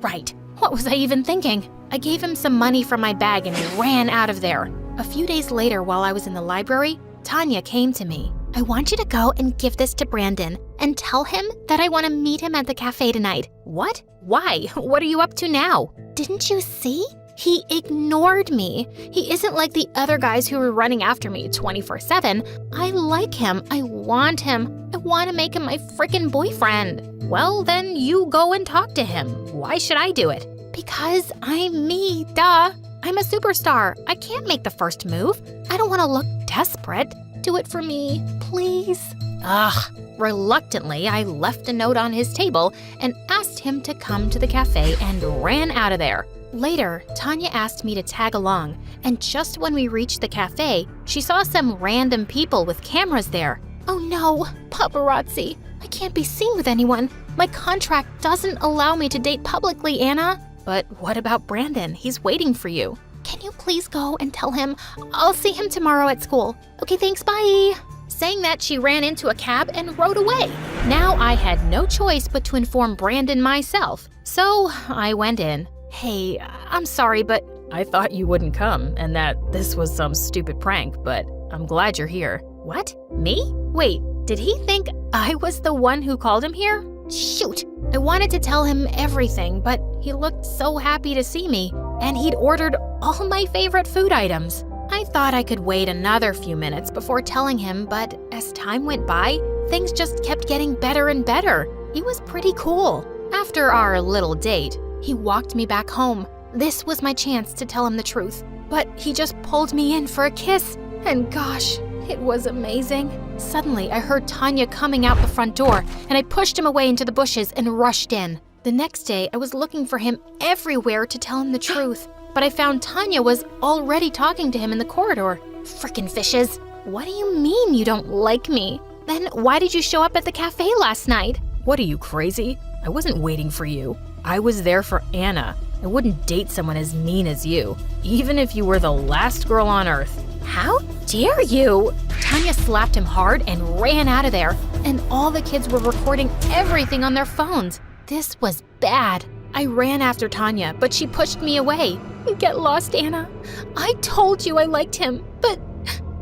Right. What was I even thinking? I gave him some money from my bag and ran out of there. A few days later, while I was in the library, Tanya came to me. I want you to go and give this to Brandon and tell him that I want to meet him at the cafe tonight. What? Why? What are you up to now? Didn't you see? He ignored me. He isn't like the other guys who were running after me 24/7. I like him. I want him. I want to make him my frickin' boyfriend. Well, then you go and talk to him. Why should I do it? Because I'm me, duh. I'm a superstar. I can't make the first move. I don't want to look desperate. Do it for me, please. Ugh. Reluctantly, I left a note on his table and asked him to come to the cafe and ran out of there. Later, Tanya asked me to tag along, and just when we reached the cafe, she saw some random people with cameras there. Oh no, paparazzi. I can't be seen with anyone. My contract doesn't allow me to date publicly, Anna. But what about Brandon? He's waiting for you. Can you please go and tell him I'll see him tomorrow at school? Okay, thanks, bye. Saying that, she ran into a cab and rode away. Now I had no choice but to inform Brandon myself, so I went in. Hey, I'm sorry, but I thought you wouldn't come and that this was some stupid prank, but I'm glad you're here. what? Me? Wait, did he think I was the one who called him here? Shoot! I wanted to tell him everything, but he looked so happy to see me, and he'd ordered all my favorite food items. I thought I could wait another few minutes before telling him, but as time went by, things just kept getting better and better. He was pretty cool. After our little date, he walked me back home. This was my chance to tell him the truth, but he just pulled me in for a kiss, and gosh, it was amazing. Suddenly, I heard Tanya coming out the front door, and I pushed him away into the bushes and rushed in. The next day, I was looking for him everywhere to tell him the truth, but I found Tanya was already talking to him in the corridor. Frickin' fishes. What do you mean you don't like me? Then why did you show up at the cafe last night? What are you, crazy? I wasn't waiting for you. I was there for Anna. I wouldn't date someone as mean as you, even if you were the last girl on earth. How dare you? Tanya slapped him hard and ran out of there, and all the kids were recording everything on their phones. This was bad. I ran after Tanya, but she pushed me away. Get lost, Anna. I told you I liked him, but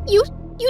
you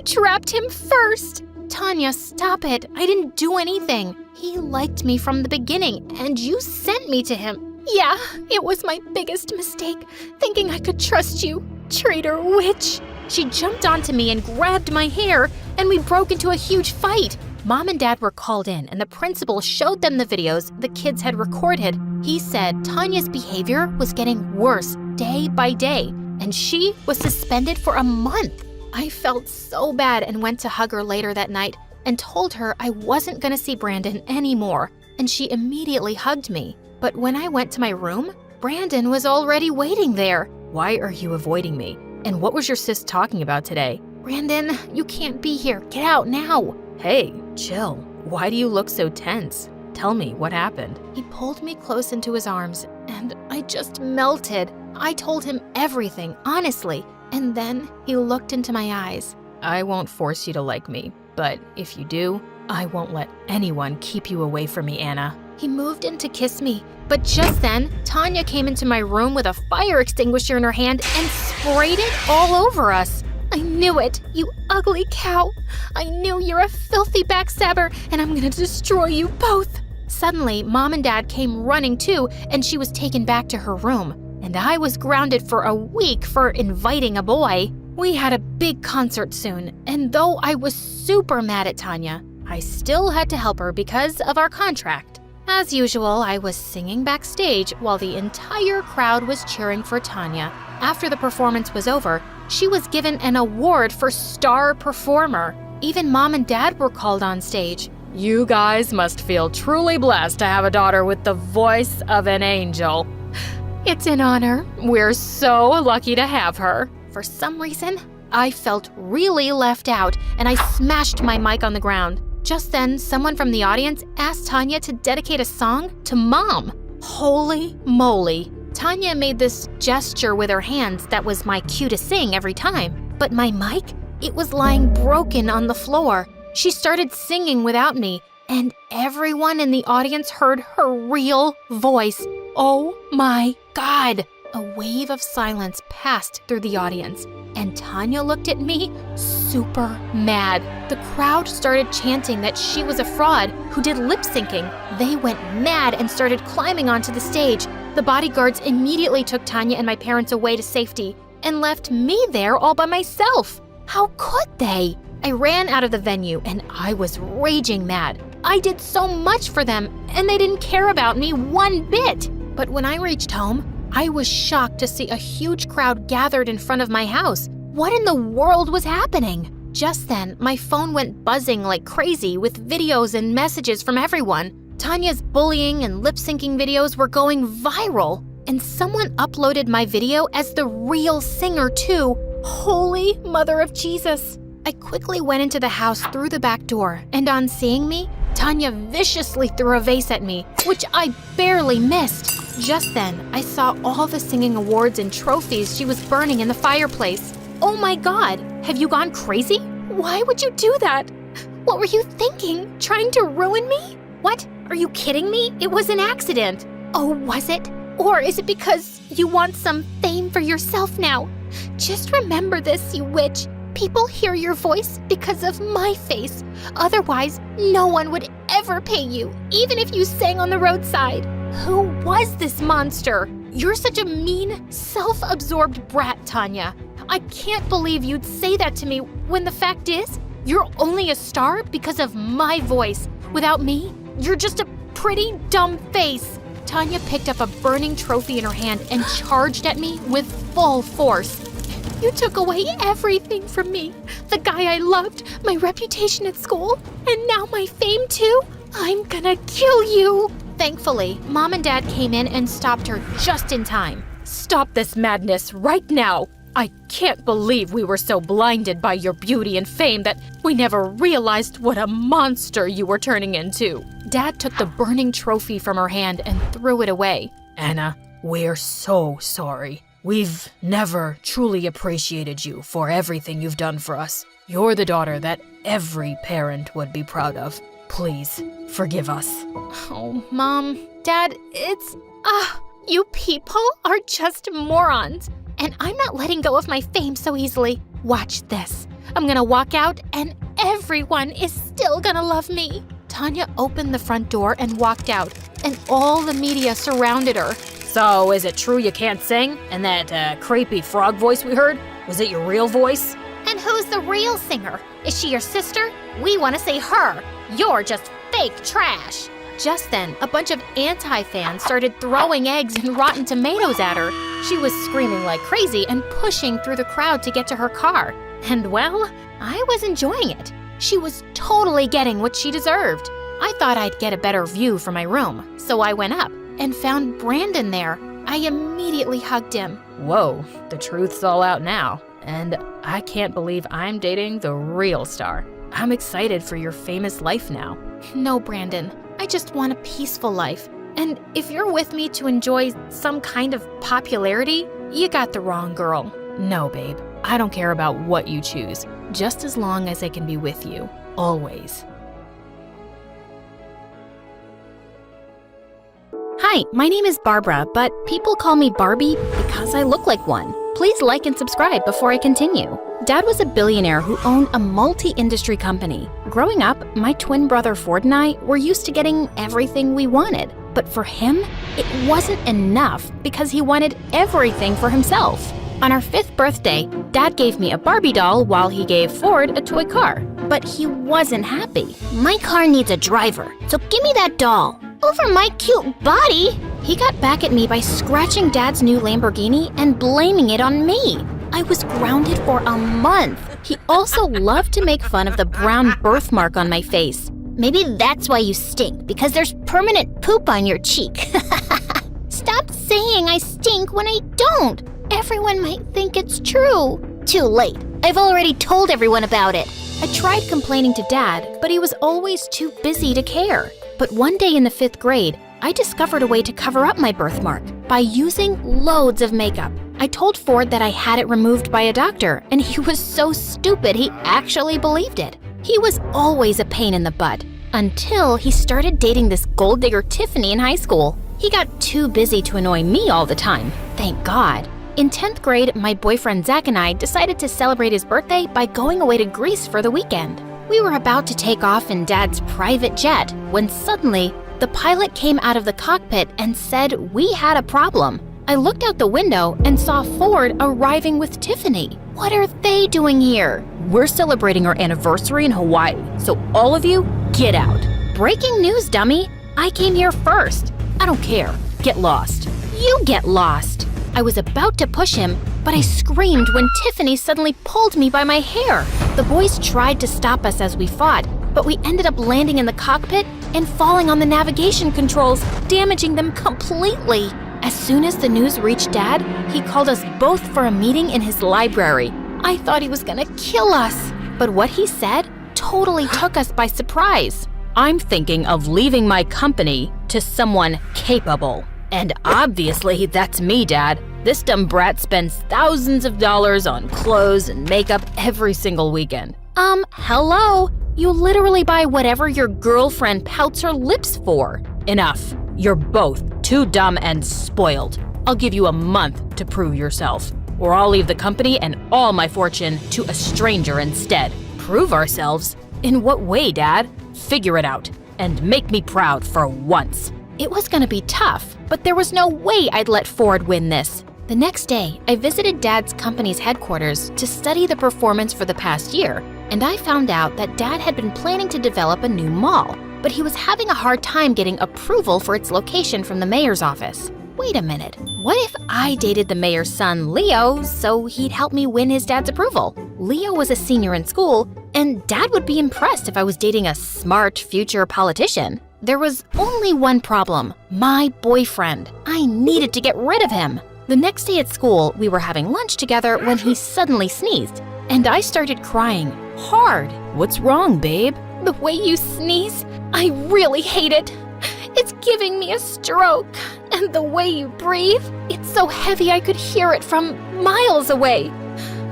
trapped him first. Tanya, stop it. I didn't do anything. He liked me from the beginning, and you sent me to him. Yeah, it was my biggest mistake, thinking I could trust you. Traitor witch. She jumped onto me and grabbed my hair, and we broke into a huge fight. Mom and Dad were called in, and the principal showed them the videos the kids had recorded. He said Tanya's behavior was getting worse day by day, and she was suspended for a month. I felt so bad and went to hug her later that night and told her I wasn't going to see Brandon anymore, and she immediately hugged me. But when I went to my room, Brandon was already waiting there. Why are you avoiding me? And what was your sis talking about today? Brandon, you can't be here. Get out now. Hey, chill. Why do you look so tense? Tell me, what happened? He pulled me close into his arms, and I just melted. I told him everything, honestly, and then he looked into my eyes. I won't force you to like me, but if you do, I won't let anyone keep you away from me, Anna. He moved in to kiss me, but just then, Tanya came into my room with a fire extinguisher in her hand and sprayed it all over us. I knew it, you ugly cow. I knew you're a filthy backstabber, and I'm gonna destroy you both. Suddenly, Mom and Dad came running too, and she was taken back to her room. And I was grounded for a week for inviting a boy. We had a big concert soon, and though I was super mad at Tanya, I still had to help her because of our contract. As usual, I was singing backstage while the entire crowd was cheering for Tanya. After the performance was over, she was given an award for star performer. Even Mom and Dad were called on stage. You guys must feel truly blessed to have a daughter with the voice of an angel. It's an honor. We're so lucky to have her. For some reason, I felt really left out, and I smashed my mic on the ground. Just then, someone from the audience asked Tanya to dedicate a song to Mom. Holy moly. Tanya made this gesture with her hands that was my cue to sing every time. But my mic, it was lying broken on the floor. She started singing without me, and everyone in the audience heard her real voice. Oh my God! A wave of silence passed through the audience, and Tanya looked at me super mad. The crowd started chanting that she was a fraud who did lip syncing. They went mad and started climbing onto the stage. The bodyguards immediately took Tanya and my parents away to safety and left me there all by myself. How could they? I ran out of the venue and I was raging mad. I did so much for them and they didn't care about me one bit. But when I reached home, I was shocked to see a huge crowd gathered in front of my house. What in the world was happening? Just then, my phone went buzzing like crazy with videos and messages from everyone. Tanya's bullying and lip-syncing videos were going viral, and someone uploaded my video as the real singer too. Holy Mother of Jesus! I quickly went into the house through the back door, and on seeing me, Tanya viciously threw a vase at me, which I barely missed. Just then, I saw all the singing awards and trophies she was burning in the fireplace. Oh my God, have you gone crazy? Why would you do that? What were you thinking? Trying to ruin me? What? Are you kidding me? It was an accident. Oh, was it? Or is it because you want some fame for yourself now? Just remember this, you witch. People hear your voice because of my face. Otherwise, no one would ever pay you, even if you sang on the roadside. Who was this monster? You're such a mean, self-absorbed brat, Tanya. I can't believe you'd say that to me when the fact is, you're only a star because of my voice. Without me, you're just a pretty dumb face. Tanya picked up a burning trophy in her hand and charged at me with full force. You took away everything from me. The guy I loved, my reputation at school, and now my fame too. I'm gonna kill you. Thankfully, Mom and Dad came in and stopped her just in time. Stop this madness right now! I can't believe we were so blinded by your beauty and fame that we never realized what a monster you were turning into. Dad took the burning trophy from her hand and threw it away. Anna, we're so sorry. We've never truly appreciated you for everything you've done for us. You're the daughter that every parent would be proud of. Please, forgive us. Oh, Mom, Dad, you people are just morons. And I'm not letting go of my fame so easily. Watch this. I'm gonna walk out and everyone is still gonna love me. Tanya opened the front door and walked out, and all the media surrounded her. So, is it true you can't sing? And that creepy frog voice we heard? Was it your real voice? And who's the real singer? Is she your sister? We want to say her. You're just fake trash. Just then, a bunch of anti-fans started throwing eggs and rotten tomatoes at her. She was screaming like crazy and pushing through the crowd to get to her car. And well, I was enjoying it. She was totally getting what she deserved. I thought I'd get a better view from my room, so I went up and found Brandon there. I immediately hugged him. Whoa, the truth's all out now. And I can't believe I'm dating the real star. I'm excited for your famous life now. No, Brandon. I just want a peaceful life. And if you're with me to enjoy some kind of popularity, you got the wrong girl. No, babe. I don't care about what you choose, just as long as I can be with you, always. Hi, my name is Barbara, but people call me Barbie because I look like one. Please like and subscribe before I continue. Dad was a billionaire who owned a multi-industry company. Growing up, my twin brother Ford and I were used to getting everything we wanted. But for him, it wasn't enough because he wanted everything for himself. On our 5th birthday, Dad gave me a Barbie doll while he gave Ford a toy car. But he wasn't happy. My car needs a driver, so give me that doll. Over my cute body. He got back at me by scratching Dad's new Lamborghini and blaming it on me. I was grounded for a month. He also loved to make fun of the brown birthmark on my face. Maybe that's why you stink, because there's permanent poop on your cheek. Stop saying I stink when I don't. Everyone might think it's true. Too late. I've already told everyone about it. I tried complaining to Dad, but he was always too busy to care. But one day in the 5th grade, I discovered a way to cover up my birthmark by using loads of makeup. I told Ford that I had it removed by a doctor, and he was so stupid he actually believed it. He was always a pain in the butt, until he started dating this gold digger Tiffany in high school. He got too busy to annoy me all the time, thank God. In 10th grade, my boyfriend Zach and I decided to celebrate his birthday by going away to Greece for the weekend. We were about to take off in Dad's private jet when suddenly, the pilot came out of the cockpit and said we had a problem. I looked out the window and saw Ford arriving with Tiffany. What are they doing here? We're celebrating our anniversary in Hawaii, so all of you, get out. Breaking news, dummy. I came here first. I don't care. Get lost. You get lost. I was about to push him, but I screamed when Tiffany suddenly pulled me by my hair. The boys tried to stop us as we fought, but we ended up landing in the cockpit and falling on the navigation controls, damaging them completely. As soon as the news reached Dad, he called us both for a meeting in his library. I thought he was gonna kill us, but what he said totally took us by surprise. I'm thinking of leaving my company to someone capable. And obviously, that's me, Dad. This dumb brat spends thousands of dollars on clothes and makeup every single weekend. Hello? You literally buy whatever your girlfriend pouts her lips for. Enough. You're both too dumb and spoiled. I'll give you a month to prove yourself, or I'll leave the company and all my fortune to a stranger instead. Prove ourselves? In what way, Dad? Figure it out, and make me proud for once. It was gonna be tough, but there was no way I'd let Ford win this. The next day, I visited Dad's company's headquarters to study the performance for the past year, and I found out that Dad had been planning to develop a new mall, but he was having a hard time getting approval for its location from the mayor's office. Wait a minute, what if I dated the mayor's son, Leo, so he'd help me win his dad's approval? Leo was a senior in school, and Dad would be impressed if I was dating a smart future politician. There was only one problem: my boyfriend. I needed to get rid of him. The next day at school, we were having lunch together when he suddenly sneezed, and I started crying hard. What's wrong, babe? The way you sneeze, I really hate it. It's giving me a stroke. And the way you breathe, it's so heavy I could hear it from miles away.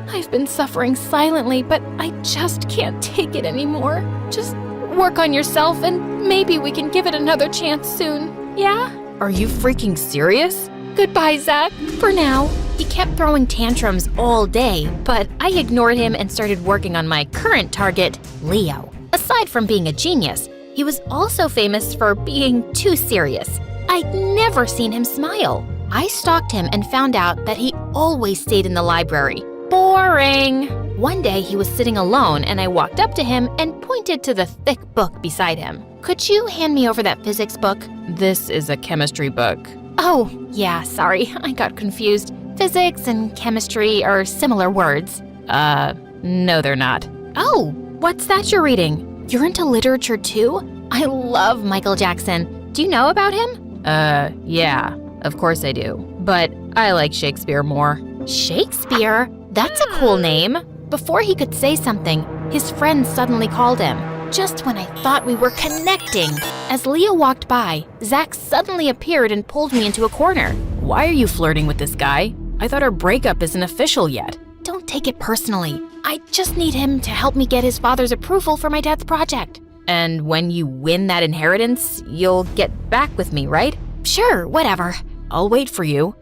I've been suffering silently, but I just can't take it anymore. Just work on yourself and maybe we can give it another chance soon, yeah? Are you freaking serious? Goodbye, Zach, for now. He kept throwing tantrums all day, but I ignored him and started working on my current target, Leo. Aside from being a genius, he was also famous for being too serious. I'd never seen him smile. I stalked him and found out that he always stayed in the library. Boring! One day he was sitting alone and I walked up to him and pointed to the thick book beside him. Could you hand me over that physics book? This is a chemistry book. Oh, yeah, sorry, I got confused. Physics and chemistry are similar words. No, they're not. Oh, what's that you're reading? You're into literature too? I love Michael Jackson. Do you know about him? Yeah, of course I do. But I like Shakespeare more. Shakespeare? That's a cool name. Before he could say something, his friend suddenly called him. Just when I thought we were connecting. As Leo walked by, Zach suddenly appeared and pulled me into a corner. Why are you flirting with this guy? I thought our breakup isn't official yet. Don't take it personally. I just need him to help me get his father's approval for my dad's project. And when you win that inheritance, you'll get back with me, right? Sure, whatever. I'll wait for you.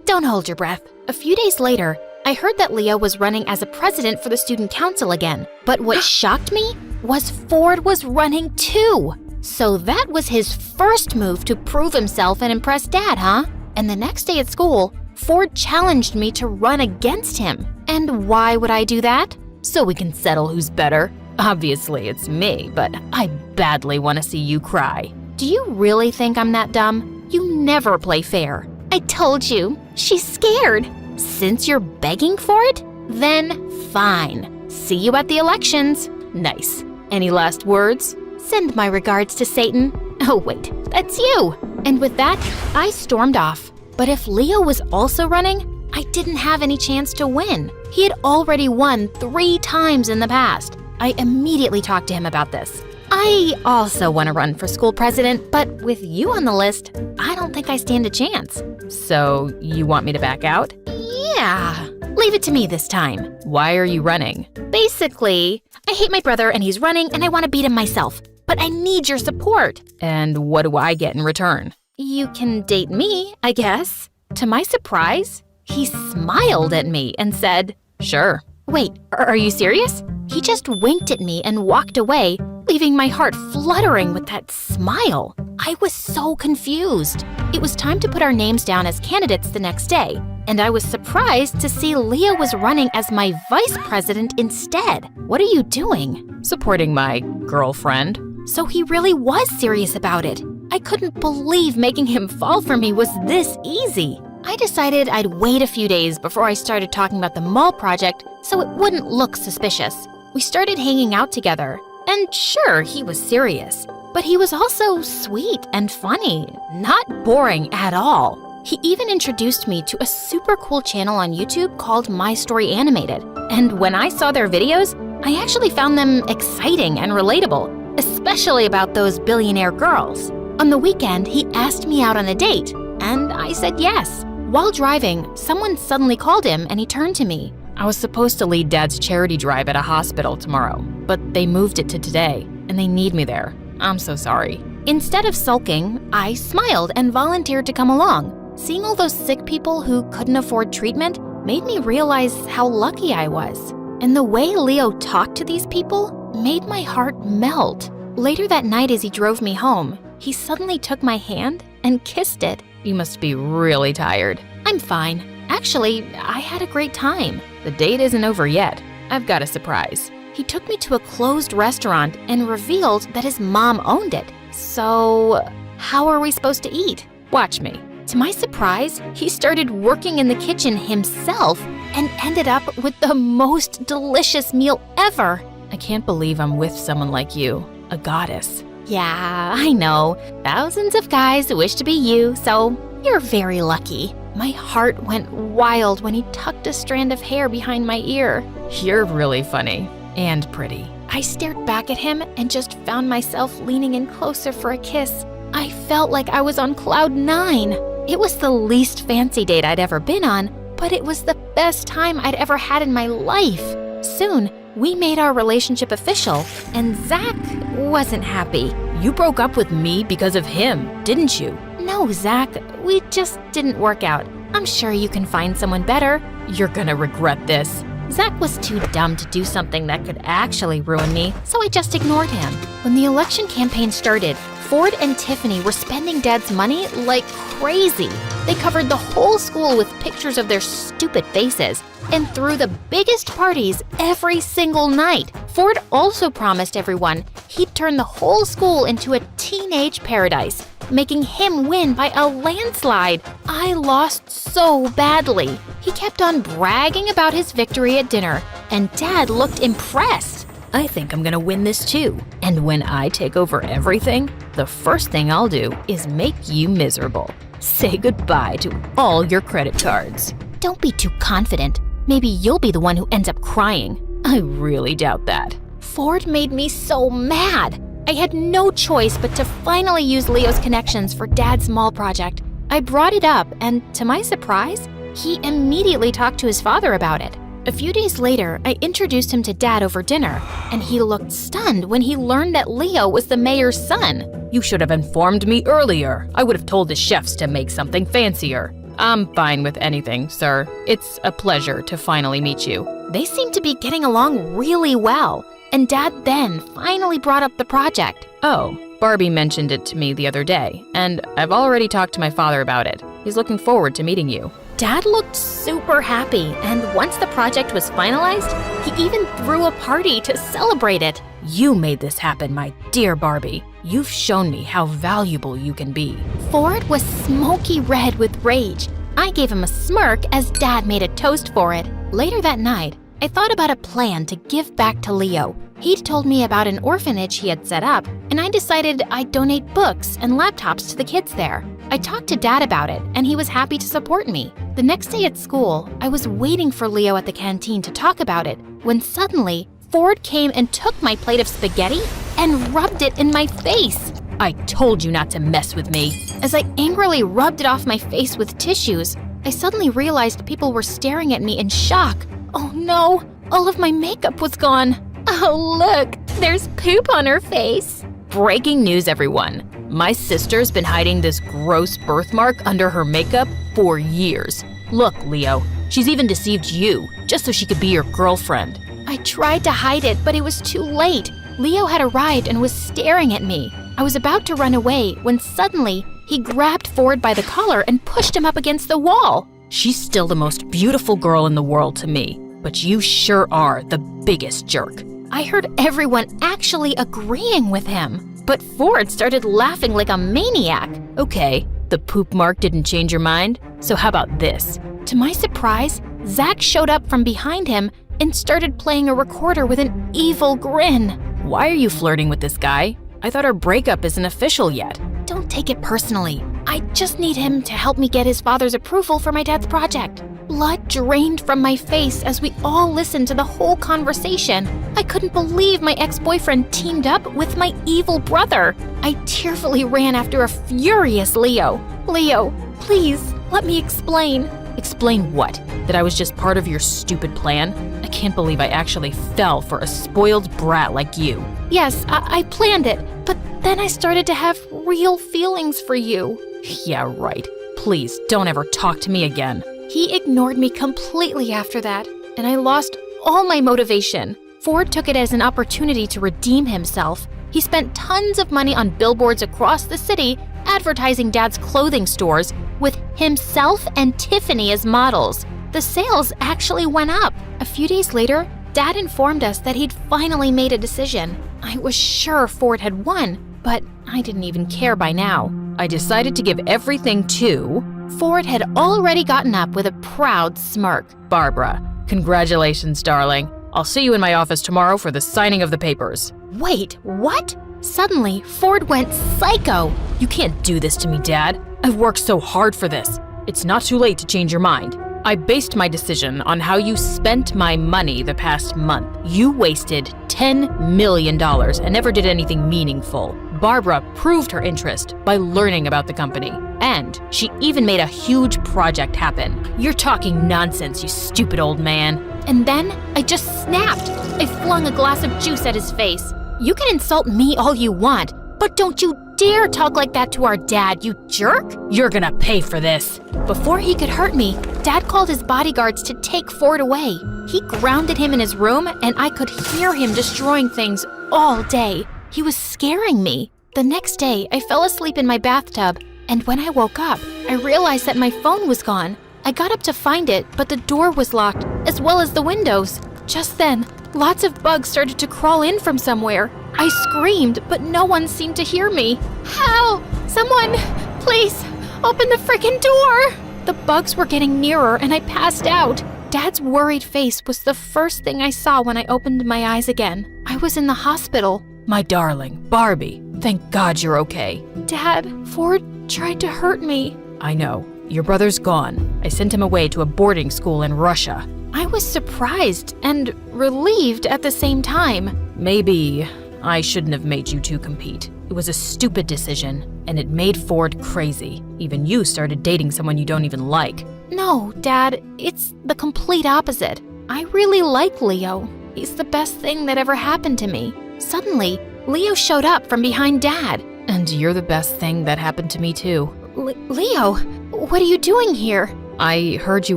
Don't hold your breath. A few days later, I heard that Leo was running as a president for the student council again. But what shocked me was Ford was running too. So that was his first move to prove himself and impress Dad, huh? And the next day at school, Ford challenged me to run against him. And why would I do that? So we can settle who's better. Obviously, it's me, but I badly want to see you cry. Do you really think I'm that dumb? You never play fair. I told you, she's scared. Since you're begging for it, then fine. See you at the elections. Nice. Any last words? Send my regards to Satan. Oh wait, that's you. And with that, I stormed off. But if Leo was also running, I didn't have any chance to win. He had already won 3 times in the past. I immediately talked to him about this. I also want to run for school president, but with you on the list, I don't think I stand a chance. So you want me to back out? Yeah, leave it to me this time. Why are you running? Basically, I hate my brother and he's running and I want to beat him myself. But I need your support. And what do I get in return? You can date me, I guess. To my surprise, he smiled at me and said, Sure. Wait, are you serious? He just winked at me and walked away, leaving my heart fluttering with that smile. I was so confused. It was time to put our names down as candidates the next day, and I was surprised to see Leo was running as my vice president instead. What are you doing? Supporting my girlfriend. So he really was serious about it. I couldn't believe making him fall for me was this easy. I decided I'd wait a few days before I started talking about the mall project so it wouldn't look suspicious. We started hanging out together, and sure, he was serious, but he was also sweet and funny, not boring at all. He even introduced me to a super cool channel on YouTube called My Story Animated, and when I saw their videos, I actually found them exciting and relatable, especially about those billionaire girls. On the weekend, he asked me out on a date, and I said yes. While driving, someone suddenly called him and he turned to me. I was supposed to lead Dad's charity drive at a hospital tomorrow, but they moved it to today, and they need me there. I'm so sorry. Instead of sulking, I smiled and volunteered to come along. Seeing all those sick people who couldn't afford treatment made me realize how lucky I was. And the way Leo talked to these people made my heart melt. Later that night as he drove me home, he suddenly took my hand and kissed it. You must be really tired. I'm fine. Actually, I had a great time. The date isn't over yet. I've got a surprise. He took me to a closed restaurant and revealed that his mom owned it. So, how are we supposed to eat? Watch me. To my surprise, he started working in the kitchen himself and ended up with the most delicious meal ever. I can't believe I'm with someone like you, a goddess. Yeah, I know. Thousands of guys wish to be you, so you're very lucky. My heart went wild when he tucked a strand of hair behind my ear. You're really funny and pretty. I stared back at him and just found myself leaning in closer for a kiss. I felt like I was on cloud 9. It was the least fancy date I'd ever been on, but it was the best time I'd ever had in my life. Soon, we made our relationship official, and Zach wasn't happy. You broke up with me because of him, didn't you? No, Zach, we just didn't work out. I'm sure you can find someone better. You're gonna regret this. Zach was too dumb to do something that could actually ruin me, so I just ignored him. When the election campaign started, Ford and Tiffany were spending Dad's money like crazy. They covered the whole school with pictures of their stupid faces and threw the biggest parties every single night. Ford also promised everyone he'd turn the whole school into a teenage paradise, making him win by a landslide. I lost so badly. He kept on bragging about his victory at dinner, and Dad looked impressed. I think I'm gonna win this too. And when I take over everything, the first thing I'll do is make you miserable. Say goodbye to all your credit cards. Don't be too confident. Maybe you'll be the one who ends up crying. I really doubt that. Ford made me so mad. I had no choice but to finally use Leo's connections for Dad's mall project. I brought it up, and to my surprise, he immediately talked to his father about it. A few days later, I introduced him to Dad over dinner, and he looked stunned when he learned that Leo was the mayor's son. You should have informed me earlier. I would have told the chefs to make something fancier. I'm fine with anything, sir. It's a pleasure to finally meet you. They seemed to be getting along really well, and Dad then finally brought up the project. Oh, Barbie mentioned it to me the other day, and I've already talked to my father about it. He's looking forward to meeting you. Dad looked super happy, and once the project was finalized, he even threw a party to celebrate it. You made this happen, my dear Barbie. You've shown me how valuable you can be. Ford was smoky red with rage. I gave him a smirk as Dad made a toast for it. Later that night, I thought about a plan to give back to Leo. He'd told me about an orphanage he had set up, and I decided I'd donate books and laptops to the kids there. I talked to Dad about it, and he was happy to support me. The next day at school, I was waiting for Leo at the canteen to talk about it, when suddenly, Ford came and took my plate of spaghetti and rubbed it in my face. I told you not to mess with me. As I angrily rubbed it off my face with tissues, I suddenly realized people were staring at me in shock. Oh no, all of my makeup was gone. Oh look, there's poop on her face. Breaking news, everyone. My sister's been hiding this gross birthmark under her makeup for years. Look, Leo, she's even deceived you just so she could be your girlfriend. I tried to hide it, but it was too late. Leo had arrived and was staring at me. I was about to run away when suddenly he grabbed Ford by the collar and pushed him up against the wall. She's still the most beautiful girl in the world to me, but you sure are the biggest jerk. I heard everyone actually agreeing with him, but Ford started laughing like a maniac. Okay, the poop mark didn't change your mind, so how about this? To my surprise, Zach showed up from behind him and started playing a recorder with an evil grin. Why are you flirting with this guy? I thought our breakup isn't official yet. Don't take it personally. I just need him to help me get his father's approval for my dad's project. Blood drained from my face as we all listened to the whole conversation. I couldn't believe my ex-boyfriend teamed up with my evil brother. I tearfully ran after a furious Leo. Leo, please, let me explain. Explain what? That I was just part of your stupid plan? I can't believe I actually fell for a spoiled brat like you. Yes, I planned it, but then I started to have real feelings for you. Yeah, right. Please, don't ever talk to me again. He ignored me completely after that, and I lost all my motivation. Ford took it as an opportunity to redeem himself. He spent tons of money on billboards across the city, advertising Dad's clothing stores, with himself and Tiffany as models. The sales actually went up. A few days later, Dad informed us that he'd finally made a decision. I was sure Ford had won, but I didn't even care by now. I decided to give everything to... Ford had already gotten up with a proud smirk. Barbara. Congratulations, darling. I'll see you in my office tomorrow for the signing of the papers. Wait, what? Suddenly, Ford went psycho. You can't do this to me, Dad. I've worked so hard for this. It's not too late to change your mind. I based my decision on how you spent my money the past month. You wasted $10 million and never did anything meaningful. Barbara proved her interest by learning about the company. And she even made a huge project happen. You're talking nonsense, you stupid old man. And then I just snapped. I flung a glass of juice at his face. You can insult me all you want, but don't you dare talk like that to our dad, you jerk! You're gonna pay for this. Before he could hurt me, Dad called his bodyguards to take Ford away. He grounded him in his room, and I could hear him destroying things all day. He was scaring me. The next day, I fell asleep in my bathtub, and when I woke up, I realized that my phone was gone. I got up to find it, but the door was locked, as well as the windows. Just then, lots of bugs started to crawl in from somewhere. I screamed, but no one seemed to hear me. Help! Someone, please, open the frickin' door! The bugs were getting nearer, and I passed out. Dad's worried face was the first thing I saw when I opened my eyes again. I was in the hospital. My darling, Barbie, thank God you're okay. Dad, Ford tried to hurt me. I know. Your brother's gone. I sent him away to a boarding school in Russia. I was surprised and relieved at the same time. Maybe I shouldn't have made you two compete. It was a stupid decision, and it made Ford crazy. Even you started dating someone you don't even like. No, Dad, it's the complete opposite. I really like Leo. He's the best thing that ever happened to me. Suddenly, Leo showed up from behind Dad. And you're the best thing that happened to me too. Leo, what are you doing here? I heard you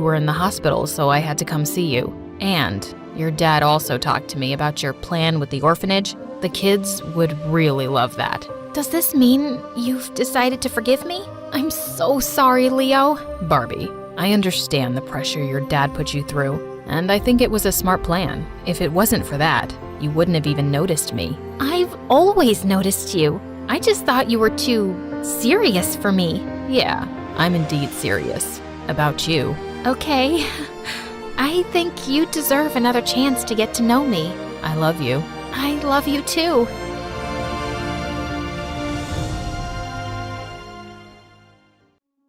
were in the hospital, so I had to come see you. And your dad also talked to me about your plan with the orphanage. The kids would really love that. Does this mean you've decided to forgive me? I'm so sorry, Leo. Barbie, I understand the pressure your dad put you through, and I think it was a smart plan. If it wasn't for that, you wouldn't have even noticed me. I've always noticed you. I just thought you were too serious for me. Yeah, I'm indeed serious. About you. Okay. I think you deserve another chance to get to know me. I love you. I love you too.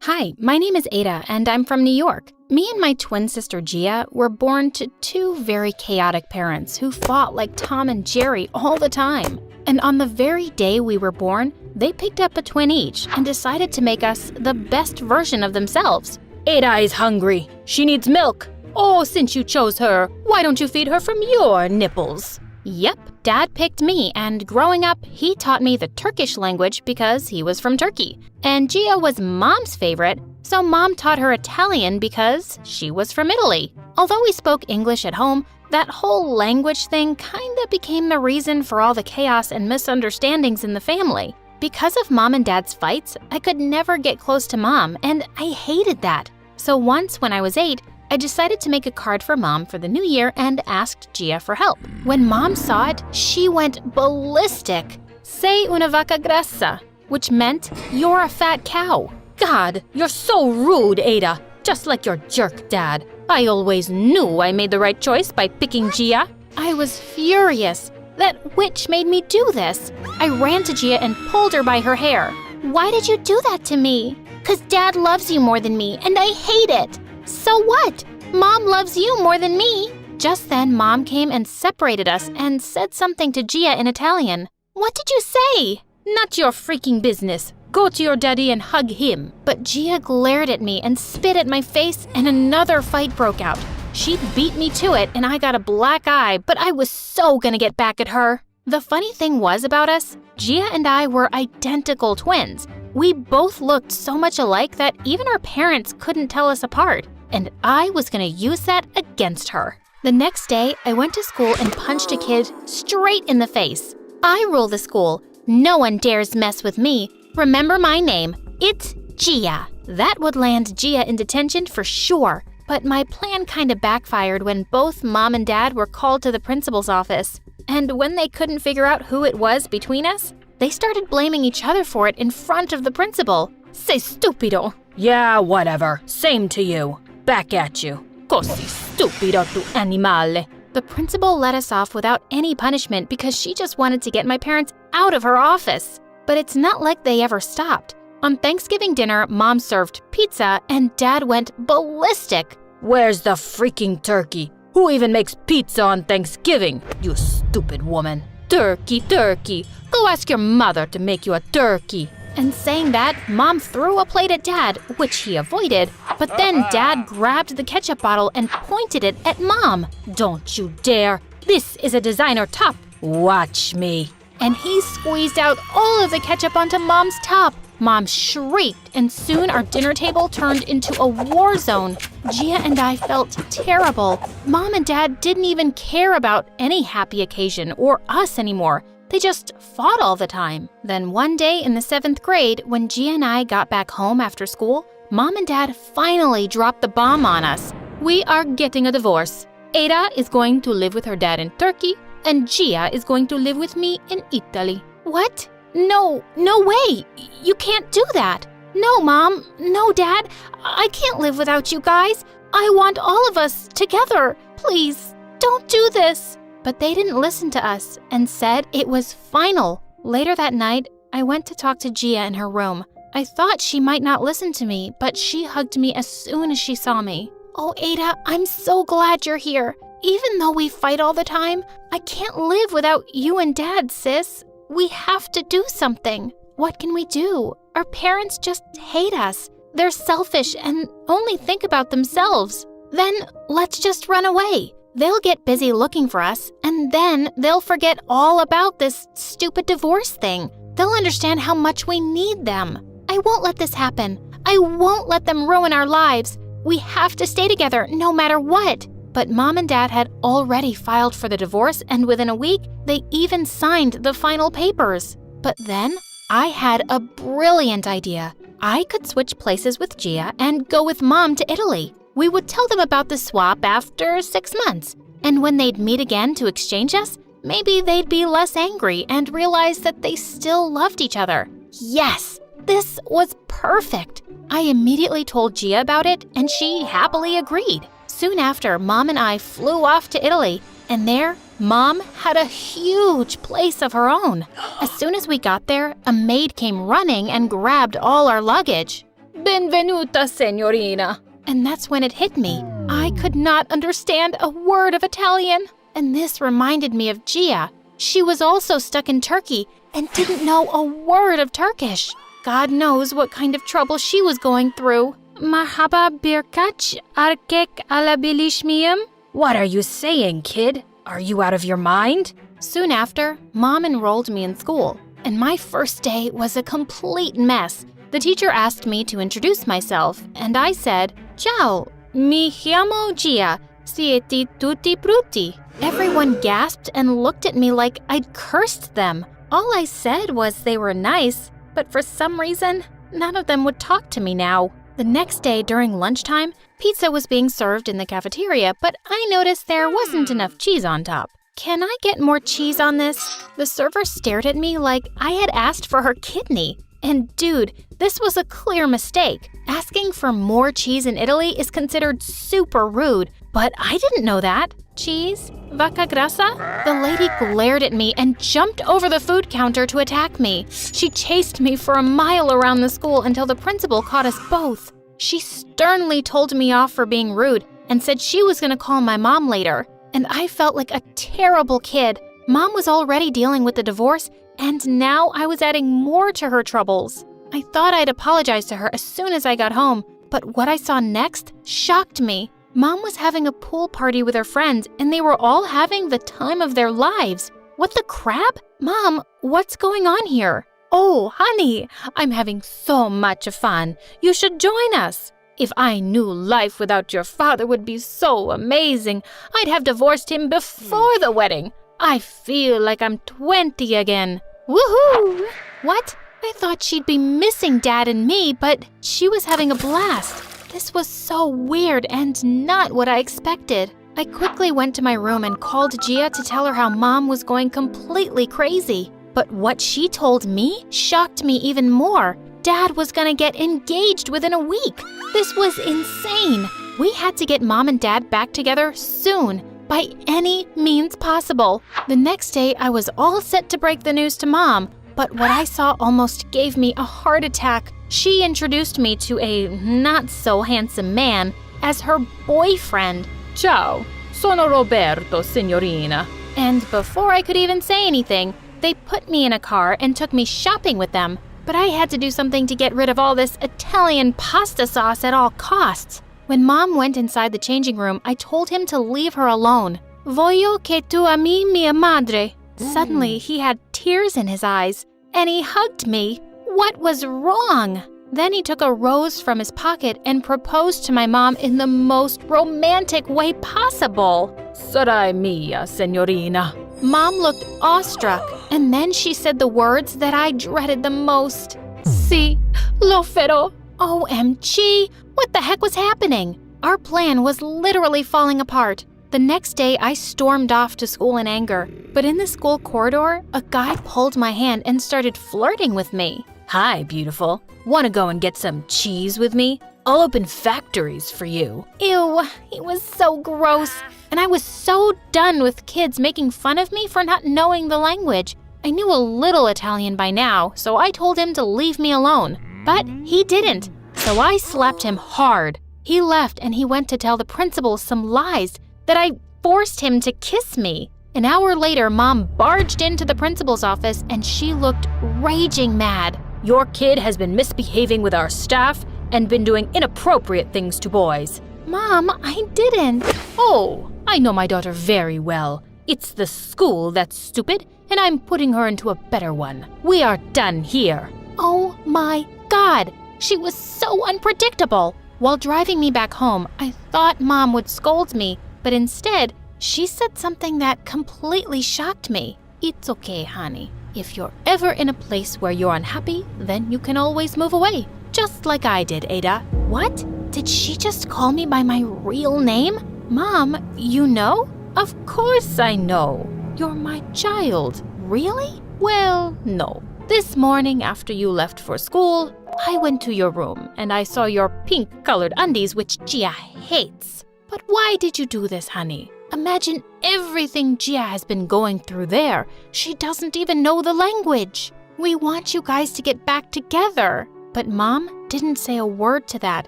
Hi, my name is Ada, and I'm from New York. Me and my twin sister Gia were born to two very chaotic parents who fought like Tom and Jerry all the time. And on the very day we were born, they picked up a twin each and decided to make us the best version of themselves. Ada is hungry. She needs milk. Oh, since you chose her, why don't you feed her from your nipples? Yep, Dad picked me, and growing up, he taught me the Turkish language because he was from Turkey. And Gia was Mom's favorite, so Mom taught her Italian because she was from Italy. Although we spoke English at home, that whole language thing kinda became the reason for all the chaos and misunderstandings in the family. Because of Mom and Dad's fights, I could never get close to Mom, and I hated that. So once, when I was 8, I decided to make a card for Mom for the new year and asked Gia for help. When Mom saw it, she went ballistic. Sei una vaca grassa, which meant you're a fat cow. God, you're so rude, Ada. Just like your jerk dad. I always knew I made the right choice by picking Gia. I was furious. That witch made me do this. I ran to Gia and pulled her by her hair. Why did you do that to me? 'Cause Dad loves you more than me, and I hate it. So what? Mom loves you more than me. Just then, Mom came and separated us and said something to Gia in Italian. What did you say? Not your freaking business. Go to your daddy and hug him. But Gia glared at me and spit at my face, and another fight broke out. She beat me to it, and I got a black eye, but I was so gonna get back at her. The funny thing was about us, Gia and I were identical twins. We both looked so much alike that even our parents couldn't tell us apart, and I was gonna use that against her. The next day, I went to school and punched a kid straight in the face. I rule the school. No one dares mess with me. Remember my name. It's Gia. That would land Gia in detention for sure. But my plan kinda backfired when both Mom and Dad were called to the principal's office. And when they couldn't figure out who it was between us, they started blaming each other for it in front of the principal. Sei stupido. Yeah, whatever. Same to you. Back at you. Così stupido tu animale. The principal let us off without any punishment because she just wanted to get my parents out of her office. But it's not like they ever stopped. On Thanksgiving dinner, Mom served pizza and Dad went ballistic. Where's the freaking turkey? Who even makes pizza on Thanksgiving? You stupid woman. Turkey, turkey. Go ask your mother to make you a turkey. And saying that, Mom threw a plate at Dad, which he avoided, but then Dad grabbed the ketchup bottle and pointed it at Mom. Don't you dare. This is a designer top. Watch me. And he squeezed out all of the ketchup onto Mom's top. Mom shrieked, and soon our dinner table turned into a war zone. Gia and I felt terrible. Mom and Dad didn't even care about any happy occasion or us anymore. They just fought all the time. Then one day in the 7th grade, when Gia and I got back home after school, Mom and Dad finally dropped the bomb on us. We are getting a divorce. Ada is going to live with her dad in Turkey, and Gia is going to live with me in Italy. What? No way! You can't do that! No, Mom! No, Dad! I can't live without you guys! I want all of us together! Please, don't do this! But they didn't listen to us and said it was final. Later that night, I went to talk to Gia in her room. I thought she might not listen to me, but she hugged me as soon as she saw me. Oh, Ada, I'm so glad you're here. Even though we fight all the time, I can't live without you and Dad, sis. We have to do something. What can we do? Our parents just hate us. They're selfish and only think about themselves. Then let's just run away. They'll get busy looking for us, and then they'll forget all about this stupid divorce thing. They'll understand how much we need them. I won't let this happen. I won't let them ruin our lives. We have to stay together no matter what. But Mom and Dad had already filed for the divorce, and within a week, they even signed the final papers. But then, I had a brilliant idea. I could switch places with Gia and go with Mom to Italy. We would tell them about the swap after 6 months. And when they'd meet again to exchange us, maybe they'd be less angry and realize that they still loved each other. Yes, this was perfect. I immediately told Gia about it, and she happily agreed. Soon after, Mom and I flew off to Italy, and there, Mom had a huge place of her own. As soon as we got there, a maid came running and grabbed all our luggage. Benvenuta, signorina. And that's when it hit me. I could not understand a word of Italian. And this reminded me of Gia. She was also stuck in Turkey and didn't know a word of Turkish. God knows what kind of trouble she was going through. Marhaba birkaç erkek alabilir miyim? What are you saying, kid? Are you out of your mind? Soon after, Mom enrolled me in school, and my first day was a complete mess. The teacher asked me to introduce myself, and I said, Ciao, mi chiamo Gia, siete tutti brutti. Everyone gasped and looked at me like I'd cursed them. All I said was they were nice, but for some reason, none of them would talk to me now. The next day during lunchtime, pizza was being served in the cafeteria, but I noticed there wasn't enough cheese on top. Can I get more cheese on this? The server stared at me like I had asked for her kidney. And dude, this was a clear mistake. Asking for more cheese in Italy is considered super rude, but I didn't know that. Cheese? Vacca grassa? The lady glared at me and jumped over the food counter to attack me. She chased me for a mile around the school until the principal caught us both. She sternly told me off for being rude and said she was going to call my mom later. And I felt like a terrible kid. Mom was already dealing with the divorce, and now I was adding more to her troubles. I thought I'd apologize to her as soon as I got home, but what I saw next shocked me. Mom was having a pool party with her friends, and they were all having the time of their lives. What the crap? Mom, what's going on here? Oh, honey, I'm having so much fun. You should join us. If I knew life without your father would be so amazing, I'd have divorced him before the wedding. I feel like I'm 20 again. Woohoo! What? I thought she'd be missing Dad and me, but she was having a blast. This was so weird and not what I expected. I quickly went to my room and called Gia to tell her how Mom was going completely crazy. But what she told me shocked me even more. Dad was gonna get engaged within a week. This was insane. We had to get Mom and Dad back together soon, by any means possible. The next day, I was all set to break the news to Mom, but what I saw almost gave me a heart attack. She introduced me to a not-so-handsome man as her boyfriend. Ciao, sono Roberto, signorina. And before I could even say anything, they put me in a car and took me shopping with them. But I had to do something to get rid of all this Italian pasta sauce at all costs. When Mom went inside the changing room, I told him to leave her alone. Voglio che tu ami mia madre. Suddenly, he had tears in his eyes, and he hugged me. What was wrong? Then he took a rose from his pocket and proposed to my mom in the most romantic way possible. Sarai mia, signorina. Mom looked awestruck, and then she said the words that I dreaded the most. Si, lo farò. OMG, what the heck was happening? Our plan was literally falling apart. The next day, I stormed off to school in anger. But in the school corridor, a guy pulled my hand and started flirting with me. Hi, beautiful. Want to go and get some cheese with me? I'll open factories for you. Ew, he was so gross. And I was so done with kids making fun of me for not knowing the language. I knew a little Italian by now, so I told him to leave me alone. But he didn't, so I slapped him hard. He left and he went to tell the principal some lies that I forced him to kiss me. An hour later, Mom barged into the principal's office and she looked raging mad. Your kid has been misbehaving with our staff and been doing inappropriate things to boys. Mom, I didn't. Oh, I know my daughter very well. It's the school that's stupid, and I'm putting her into a better one. We are done here. Oh my God, she was so unpredictable. While driving me back home, I thought Mom would scold me, but instead, she said something that completely shocked me. It's okay, honey. If you're ever in a place where you're unhappy, then you can always move away. Just like I did, Ada. What? Did she just call me by my real name? Mom, you know? Of course I know. You're my child. Really? Well, no. This morning after you left for school, I went to your room and I saw your pink-colored undies, which Gia hates. But why did you do this, honey? Imagine everything Gia has been going through there. She doesn't even know the language. We want you guys to get back together. But Mom didn't say a word to that.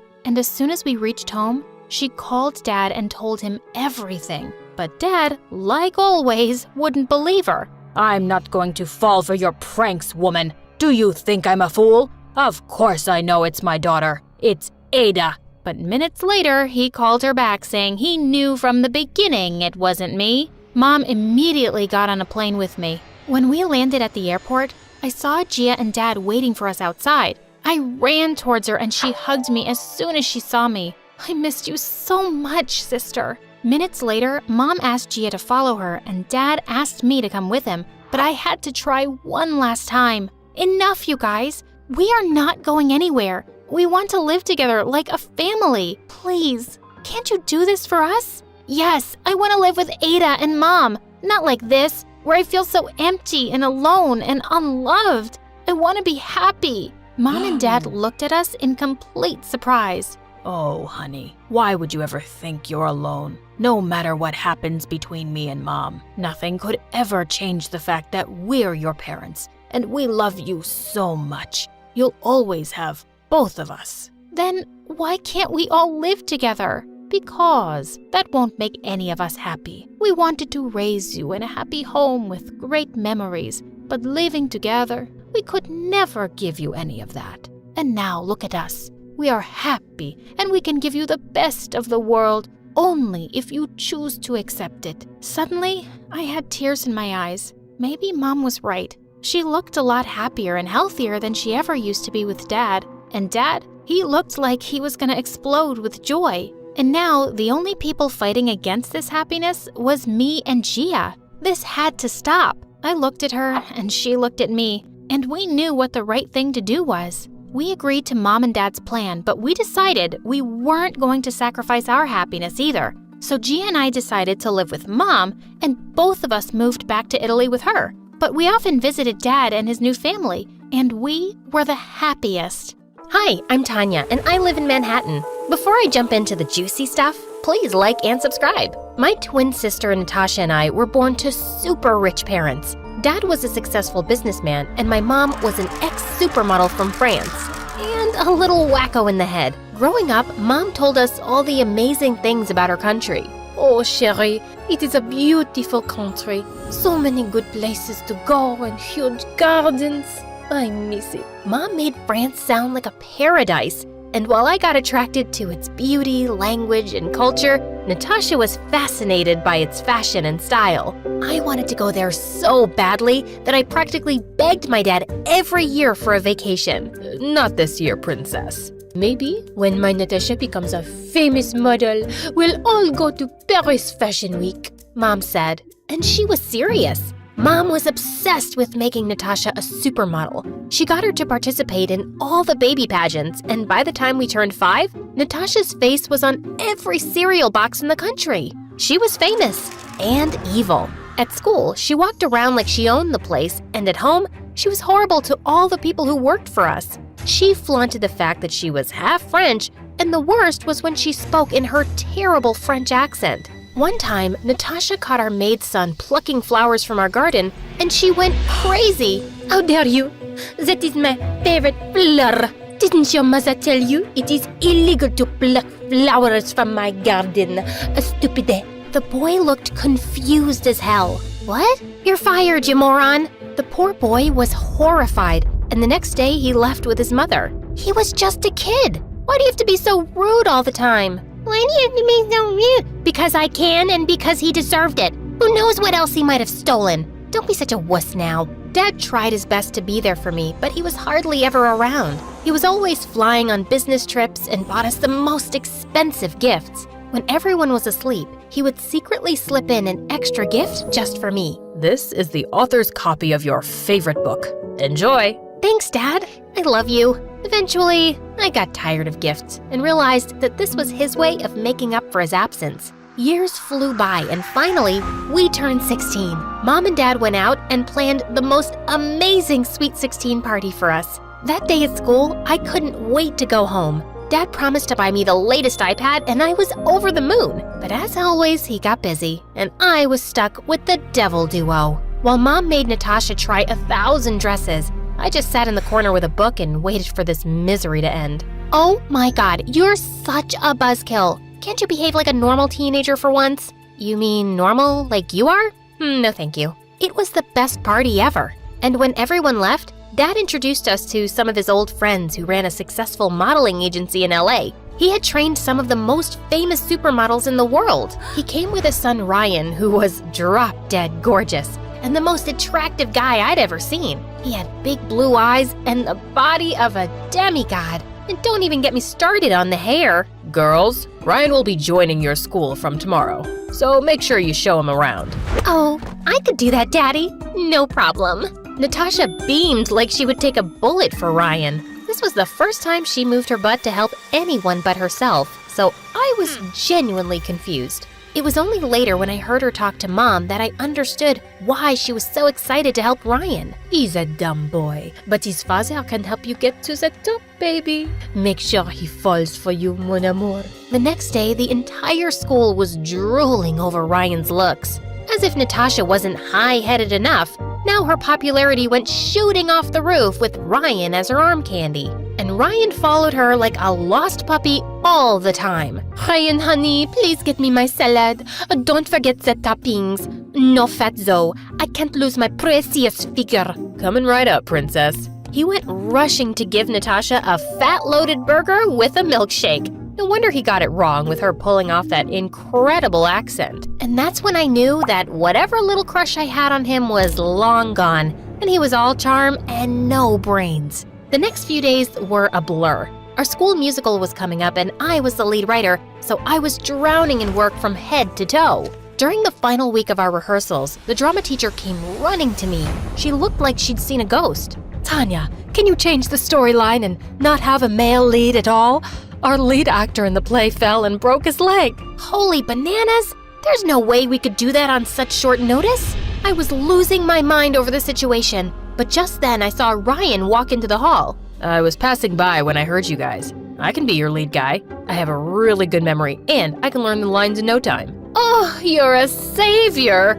And as soon as we reached home, she called Dad and told him everything. But Dad, like always, wouldn't believe her. I'm not going to fall for your pranks, woman. Do you think I'm a fool? Of course I know it's my daughter. It's Ada. But minutes later, he called her back saying he knew from the beginning it wasn't me. Mom immediately got on a plane with me. When we landed at the airport, I saw Gia and Dad waiting for us outside. I ran towards her and she hugged me as soon as she saw me. I missed you so much, sister. Minutes later, Mom asked Gia to follow her and Dad asked me to come with him, but I had to try one last time. Enough, you guys. We are not going anywhere. We want to live together like a family. Please, can't you do this for us? Yes, I want to live with Ada and Mom. Not like this, where I feel so empty and alone and unloved. I want to be happy. Mom and Dad looked at us in complete surprise. Oh, honey, why would you ever think you're alone? No matter what happens between me and Mom, nothing could ever change the fact that we're your parents, and we love you so much. You'll always have both of us. Then why can't we all live together? Because that won't make any of us happy. We wanted to raise you in a happy home with great memories, but living together, we could never give you any of that. And now look at us. We are happy, and we can give you the best of the world only if you choose to accept it." Suddenly, I had tears in my eyes. Maybe Mom was right. She looked a lot happier and healthier than she ever used to be with Dad. And Dad, he looked like he was gonna explode with joy. And now, the only people fighting against this happiness was me and Gia. This had to stop. I looked at her, and she looked at me, and we knew what the right thing to do was. We agreed to Mom and Dad's plan, but we decided we weren't going to sacrifice our happiness either. So Gia and I decided to live with Mom, and both of us moved back to Italy with her. But we often visited Dad and his new family, and we were the happiest. Hi, I'm Tanya, and I live in Manhattan. Before I jump into the juicy stuff, please like and subscribe. My twin sister Natasha and I were born to super rich parents. Dad was a successful businessman, and my mom was an ex-supermodel from France. And a little wacko in the head. Growing up, Mom told us all the amazing things about her country. "Oh, chérie, it is a beautiful country. So many good places to go and huge gardens. I miss it." Mom made France sound like a paradise. And while I got attracted to its beauty, language, and culture, Natasha was fascinated by its fashion and style. I wanted to go there so badly that I practically begged my dad every year for a vacation. "Not this year, princess. Maybe when my Natasha becomes a famous model, we'll all go to Paris Fashion Week," Mom said. And she was serious. Mom was obsessed with making Natasha a supermodel. She got her to participate in all the baby pageants, and by the time we turned 5, Natasha's face was on every cereal box in the country. She was famous and evil. At school, she walked around like she owned the place, and at home, she was horrible to all the people who worked for us. She flaunted the fact that she was half French, and the worst was when she spoke in her terrible French accent. One time, Natasha caught our maid's son plucking flowers from our garden, and she went crazy. "How dare you? That is my favorite flower. Didn't your mother tell you it is illegal to pluck flowers from my garden? Stupide." The boy looked confused as hell. "What? You're fired, you moron." The poor boy was horrified, and the next day he left with his mother. He was just a kid. Why do you have to be so rude all the time? "Why do you have to be so rude?" "Because I can, and because he deserved it. Who knows what else he might have stolen? Don't be such a wuss now." Dad tried his best to be there for me, but he was hardly ever around. He was always flying on business trips and bought us the most expensive gifts. When everyone was asleep, he would secretly slip in an extra gift just for me. This is the author's copy of your favorite book. Enjoy! "Thanks, Dad. I love you." Eventually, I got tired of gifts and realized that this was his way of making up for his absence. Years flew by, and finally, we turned 16. Mom and Dad went out and planned the most amazing Sweet 16 party for us. That day at school, I couldn't wait to go home. Dad promised to buy me the latest iPad, and I was over the moon. But as always, he got busy, and I was stuck with the devil duo. While Mom made Natasha try 1,000 dresses, I just sat in the corner with a book and waited for this misery to end. "Oh my God, you're such a buzzkill. Can't you behave like a normal teenager for once?" "You mean normal like you are?" No thank you. It was the best party ever. And when everyone left, Dad introduced us to some of his old friends who ran a successful modeling agency in LA. He had trained some of the most famous supermodels in the world. He came with his son Ryan, who was drop-dead gorgeous, and the most attractive guy I'd ever seen. He had big blue eyes and the body of a demigod. And don't even get me started on the hair. Girls, Ryan will be joining your school from tomorrow, so make sure you show him around. "Oh, I could do that, Daddy. No problem." Natasha beamed like she would take a bullet for Ryan. This was the first time she moved her butt to help anyone but herself, so I was genuinely confused. It was only later when I heard her talk to Mom that I understood why she was so excited to help Ryan. "He's a dumb boy, but his father can help you get to the top, baby. Make sure he falls for you, mon amour." The next day, the entire school was drooling over Ryan's looks. As if Natasha wasn't high-headed enough, now her popularity went shooting off the roof with Ryan as her arm candy. and Ryan followed her like a lost puppy all the time. Ryan, honey, please get me my salad. Don't forget the toppings. No fat though. I can't lose my precious figure. Coming right up, princess. He went rushing to give Natasha a fat-loaded burger with a milkshake. No wonder he got it wrong with her pulling off that incredible accent. And that's when I knew that whatever little crush I had on him was long gone, and he was all charm and no brains. The next few days were a blur. Our school musical was coming up and I was the lead writer, so I was drowning in work from head to toe. During the final week of our rehearsals, the drama teacher came running to me. She looked like she'd seen a ghost. Tanya, can you change the storyline and not have a male lead at all? Our lead actor in the play fell and broke his leg. Holy bananas! There's no way we could do that on such short notice. I was losing my mind over the situation, but just then I saw Ryan walk into the hall. I was passing by when I heard you guys. I can be your lead guy. I have a really good memory, and I can learn the lines in no time. Oh, you're a savior!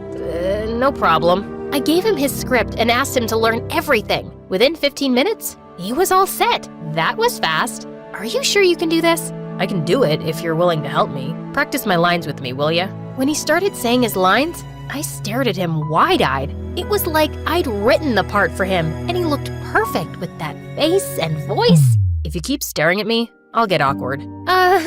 No problem. I gave him his script and asked him to learn everything. Within 15 minutes, he was all set. That was fast. Are you sure you can do this? I can do it if you're willing to help me. Practice my lines with me, will ya? When he started saying his lines, I stared at him wide-eyed. It was like I'd written the part for him, and he looked perfect with that face and voice. If you keep staring at me, I'll get awkward.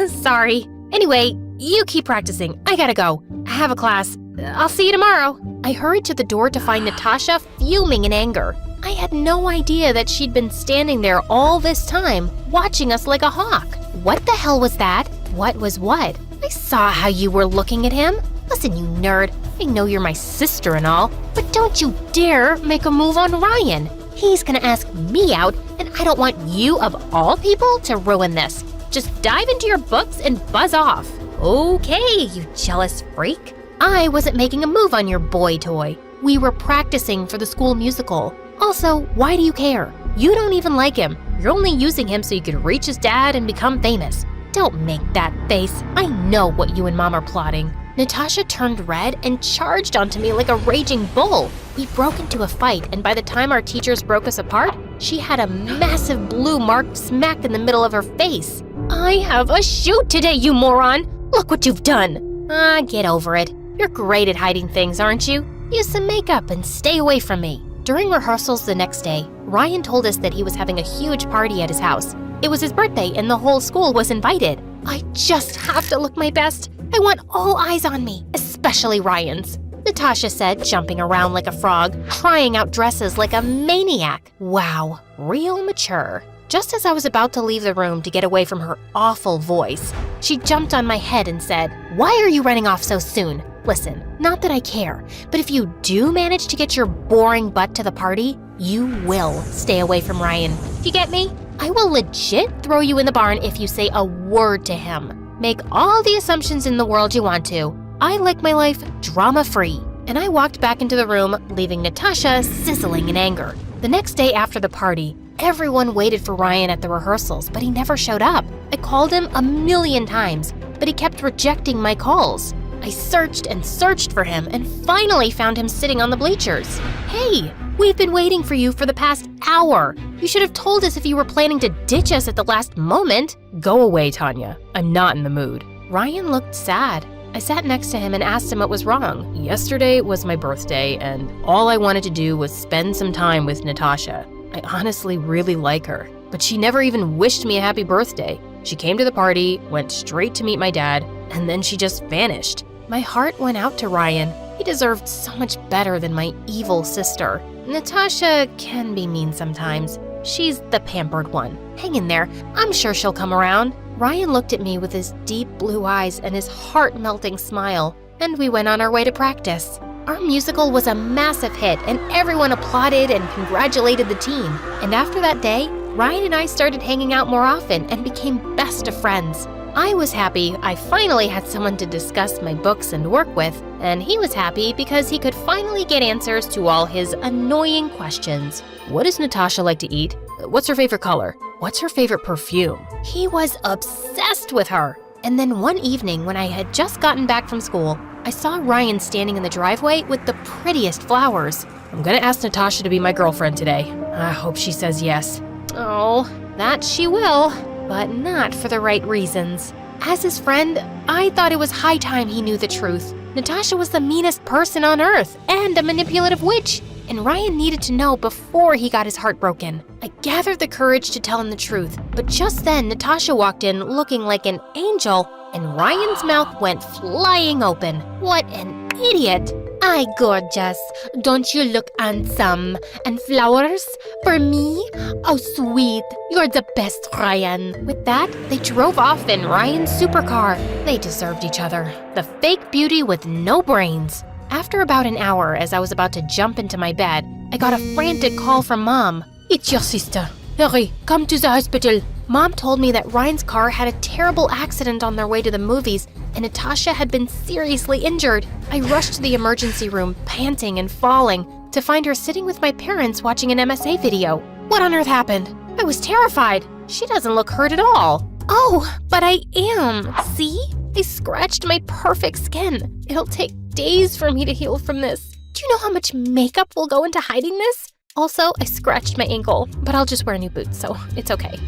Sorry. Anyway, you keep practicing. I gotta go. I have a class. I'll see you tomorrow. I hurried to the door to find Natasha fuming in anger. I had no idea that she'd been standing there all this time, watching us like a hawk. What the hell was that? What was what? I saw how you were looking at him. Listen, you nerd, I know you're my sister and all, but don't you dare make a move on Ryan. He's gonna ask me out, and I don't want you, of all people, to ruin this. Just dive into your books and buzz off. Okay, you jealous freak. I wasn't making a move on your boy toy. We were practicing for the school musical. Also, why do you care? You don't even like him. You're only using him so you could reach his dad and become famous. Don't make that face. I know what you and Mom are plotting. Natasha turned red and charged onto me like a raging bull. We broke into a fight, and by the time our teachers broke us apart, she had a massive blue mark smack in the middle of her face. I have a shoot today, you moron! Look what you've done! Get over it. You're great at hiding things, aren't you? Use some makeup and stay away from me. During rehearsals the next day, Ryan told us that he was having a huge party at his house. It was his birthday and the whole school was invited. I just have to look my best. I want all eyes on me, especially Ryan's. Natasha said, jumping around like a frog, trying out dresses like a maniac. Wow, real mature. Just as I was about to leave the room to get away from her awful voice, she jumped on my head and said, "Why are you running off so soon? Listen, not that I care, but if you do manage to get your boring butt to the party, you will stay away from Ryan. Do you get me? I will legit throw you in the barn if you say a word to him. Make all the assumptions in the world you want to. I like my life drama-free." And I walked back into the room, leaving Natasha sizzling in anger. The next day after the party, everyone waited for Ryan at the rehearsals, but he never showed up. I called him a million times, but he kept rejecting my calls. I searched and searched for him and finally found him sitting on the bleachers. Hey, we've been waiting for you for the past hour. You should have told us if you were planning to ditch us at the last moment. Go away, Tanya. I'm not in the mood. Ryan looked sad. I sat next to him and asked him what was wrong. Yesterday was my birthday, and all I wanted to do was spend some time with Natasha. I honestly really like her, but she never even wished me a happy birthday. She came to the party, went straight to meet my dad, and then she just vanished. My heart went out to Ryan. He deserved so much better than my evil sister. Natasha can be mean sometimes. She's the pampered one. Hang in there. I'm sure she'll come around. Ryan looked at me with his deep blue eyes and his heart-melting smile, and we went on our way to practice. Our musical was a massive hit, and everyone applauded and congratulated the team. And after that day, Ryan and I started hanging out more often and became best of friends. I was happy I finally had someone to discuss my books and work with, and he was happy because he could finally get answers to all his annoying questions. What does Natasha like to eat? What's her favorite color? What's her favorite perfume? He was obsessed with her. And then one evening when I had just gotten back from school, I saw Ryan standing in the driveway with the prettiest flowers. I'm gonna ask Natasha to be my girlfriend today. I hope she says yes. Oh, That she will, but not for the right reasons. As his friend, I thought it was high time he knew the truth. Natasha was the meanest person on earth and a manipulative witch, and Ryan needed to know before he got his heart broken. I gathered the courage to tell him the truth, but just then Natasha walked in looking like an angel, and Ryan's mouth went flying open. What an idiot! "Ay, gorgeous, don't you look handsome? And flowers? For me? Oh, sweet, you're the best, Ryan." With that, they drove off in Ryan's supercar. They deserved each other. The fake beauty with no brains. After about an hour, as I was about to jump into my bed, I got a frantic call from Mom. "It's your sister. Hurry, come to the hospital." Mom told me that Ryan's car had a terrible accident on their way to the movies, and Natasha had been seriously injured. I rushed to the emergency room, panting and falling, to find her sitting with my parents watching an MSA video. What on earth happened? I was terrified. She doesn't look hurt at all. Oh, but I am. See? I scratched my perfect skin. It'll take days for me to heal from this. Do you know how much makeup will go into hiding this? Also, I scratched my ankle, but I'll just wear new boots, so it's okay.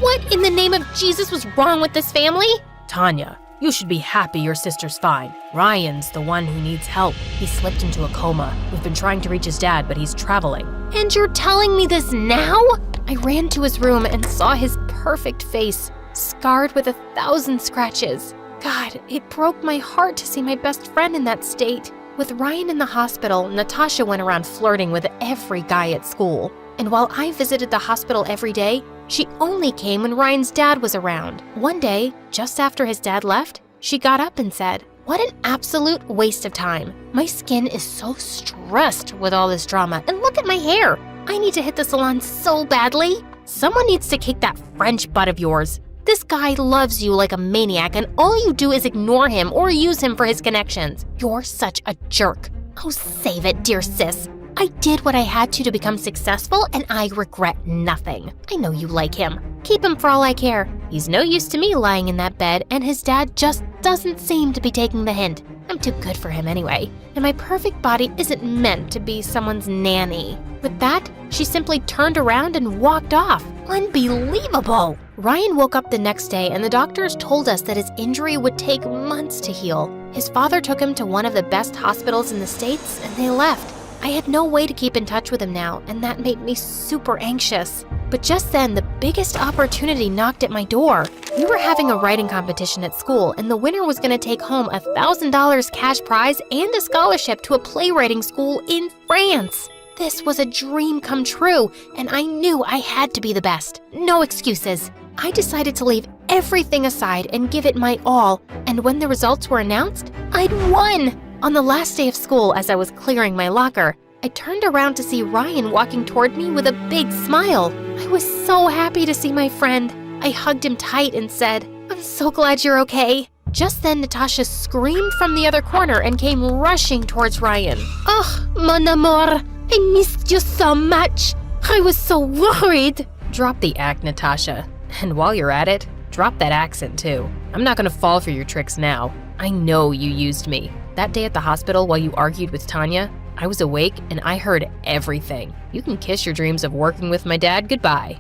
What in the name of Jesus was wrong with this family? Tanya, you should be happy your sister's fine. Ryan's the one who needs help. He slipped into a coma. We've been trying to reach his dad, but he's traveling. And you're telling me this now? I ran to his room and saw his perfect face, scarred with 1,000 scratches. God, it broke my heart to see my best friend in that state. With Ryan in the hospital, Natasha went around flirting with every guy at school. And while I visited the hospital every day, she only came when Ryan's dad was around. One day, just after his dad left, she got up and said, "What an absolute waste of time. My skin is so stressed with all this drama, and look at my hair. I need to hit the salon so badly. Someone needs to kick that French butt of yours. This guy loves you like a maniac, and all you do is ignore him or use him for his connections. You're such a jerk." Oh, save it, dear sis. I did what I had to become successful, and I regret nothing. I know you like him. Keep him for all I care. He's no use to me lying in that bed, and his dad just doesn't seem to be taking the hint. I'm too good for him anyway, and my perfect body isn't meant to be someone's nanny. With that, she simply turned around and walked off. Unbelievable! Ryan woke up the next day, and the doctors told us that his injury would take months to heal. His father took him to one of the best hospitals in the States, and they left. I had no way to keep in touch with him now, and that made me super anxious. But just then, the biggest opportunity knocked at my door. We were having a writing competition at school, and the winner was going to take home a $1,000 cash prize and a scholarship to a playwriting school in France. This was a dream come true, and I knew I had to be the best. No excuses. I decided to leave everything aside and give it my all, and when the results were announced, I'd won! On the last day of school, as I was clearing my locker, I turned around to see Ryan walking toward me with a big smile. I was so happy to see my friend. I hugged him tight and said, "I'm so glad you're okay." Just then, Natasha screamed from the other corner and came rushing towards Ryan. "Oh, mon amour, I missed you so much. I was so worried." Drop the act, Natasha. And while you're at it, drop that accent too. I'm not gonna fall for your tricks now. I know you used me. That day at the hospital while you argued with Tanya, I was awake and I heard everything. You can kiss your dreams of working with my dad goodbye.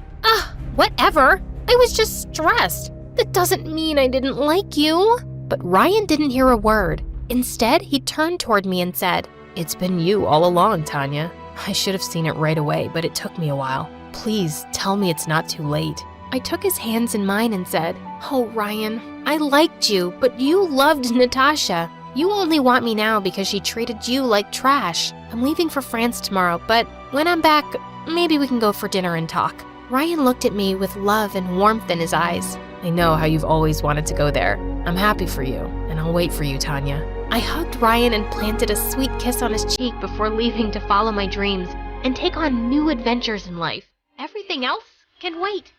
Whatever. I was just stressed. That doesn't mean I didn't like you. But Ryan didn't hear a word. Instead, he turned toward me and said, "It's been you all along, Tanya. I should have seen it right away, but it took me a while. Please tell me it's not too late." I took his hands in mine and said, "Oh, Ryan, I liked you, but you loved Natasha. You only want me now because she treated you like trash. I'm leaving for France tomorrow, but when I'm back, maybe we can go for dinner and talk." Ryan looked at me with love and warmth in his eyes. I know how you've always wanted to go there. I'm happy for you, and I'll wait for you, Tanya. I hugged Ryan and planted a sweet kiss on his cheek before leaving to follow my dreams and take on new adventures in life. Everything else can wait.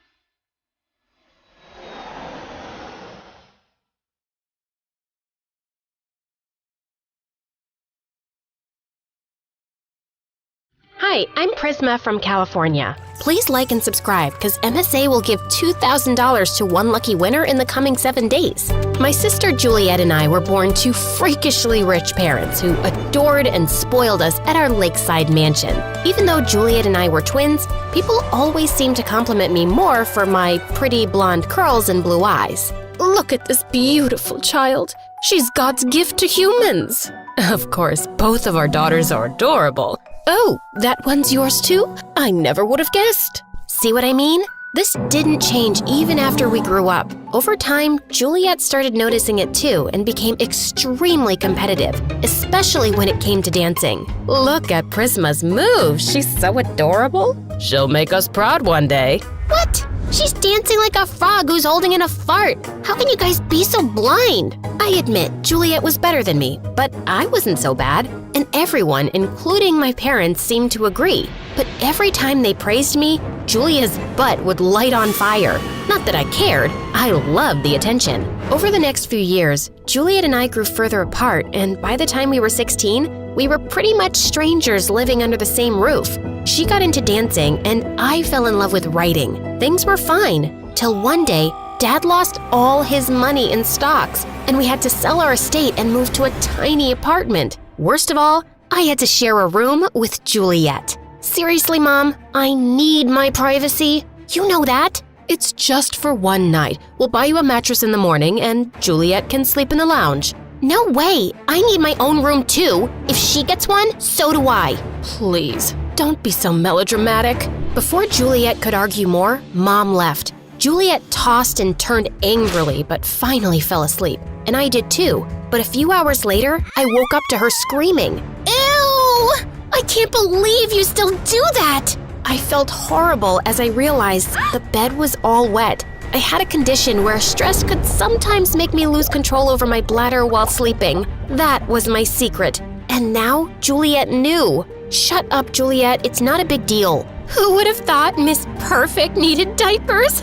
Hi, I'm Prisma from California. Please like and subscribe because MSA will give $2,000 to one lucky winner in the coming 7 days. My sister Juliet and I were born to freakishly rich parents who adored and spoiled us at our lakeside mansion. Even though Juliet and I were twins, People always seem to compliment me more for my pretty blonde curls and blue eyes. Look at this beautiful child. She's God's gift to humans. Of course, both of our daughters are adorable. Oh, that one's yours too? I never would have guessed. See what I mean? This didn't change even after we grew up. Over time, Juliet started noticing it too and became extremely competitive, especially when it came to dancing. Look at Prisma's moves. She's so adorable. She'll make us proud one day. What? She's dancing like a frog who's holding in a fart. How can you guys be so blind? I admit, Juliet was better than me, but I wasn't so bad. And everyone, including my parents, seemed to agree. But every time they praised me, Julia's butt would light on fire. Not that I cared, I loved the attention. Over the next few years, Juliet and I grew further apart, and by the time we were 16, we were pretty much strangers living under the same roof. She got into dancing, and I fell in love with writing. Things were fine, till one day, Dad lost all his money in stocks, and we had to sell our estate and move to a tiny apartment. Worst of all, I had to share a room with Juliet. Seriously, Mom, I need my privacy. You know that. It's just for one night. We'll buy you a mattress in the morning, and Juliet can sleep in the lounge. No way. I need my own room too. If she gets one, so do I. Please, don't be so melodramatic. Before Juliet could argue more, Mom left. Juliet tossed and turned angrily, but finally fell asleep. And I did too. But a few hours later, I woke up to her screaming. Ew! I can't believe you still do that! I felt horrible as I realized the bed was all wet. I had a condition where stress could sometimes make me lose control over my bladder while sleeping. That was my secret. And now Juliet knew. Shut up, Juliet. It's not a big deal. Who would have thought Miss Perfect needed diapers?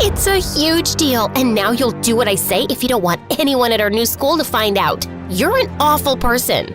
It's a huge deal, and now you'll do what I say if you don't want anyone at our new school to find out. You're an awful person.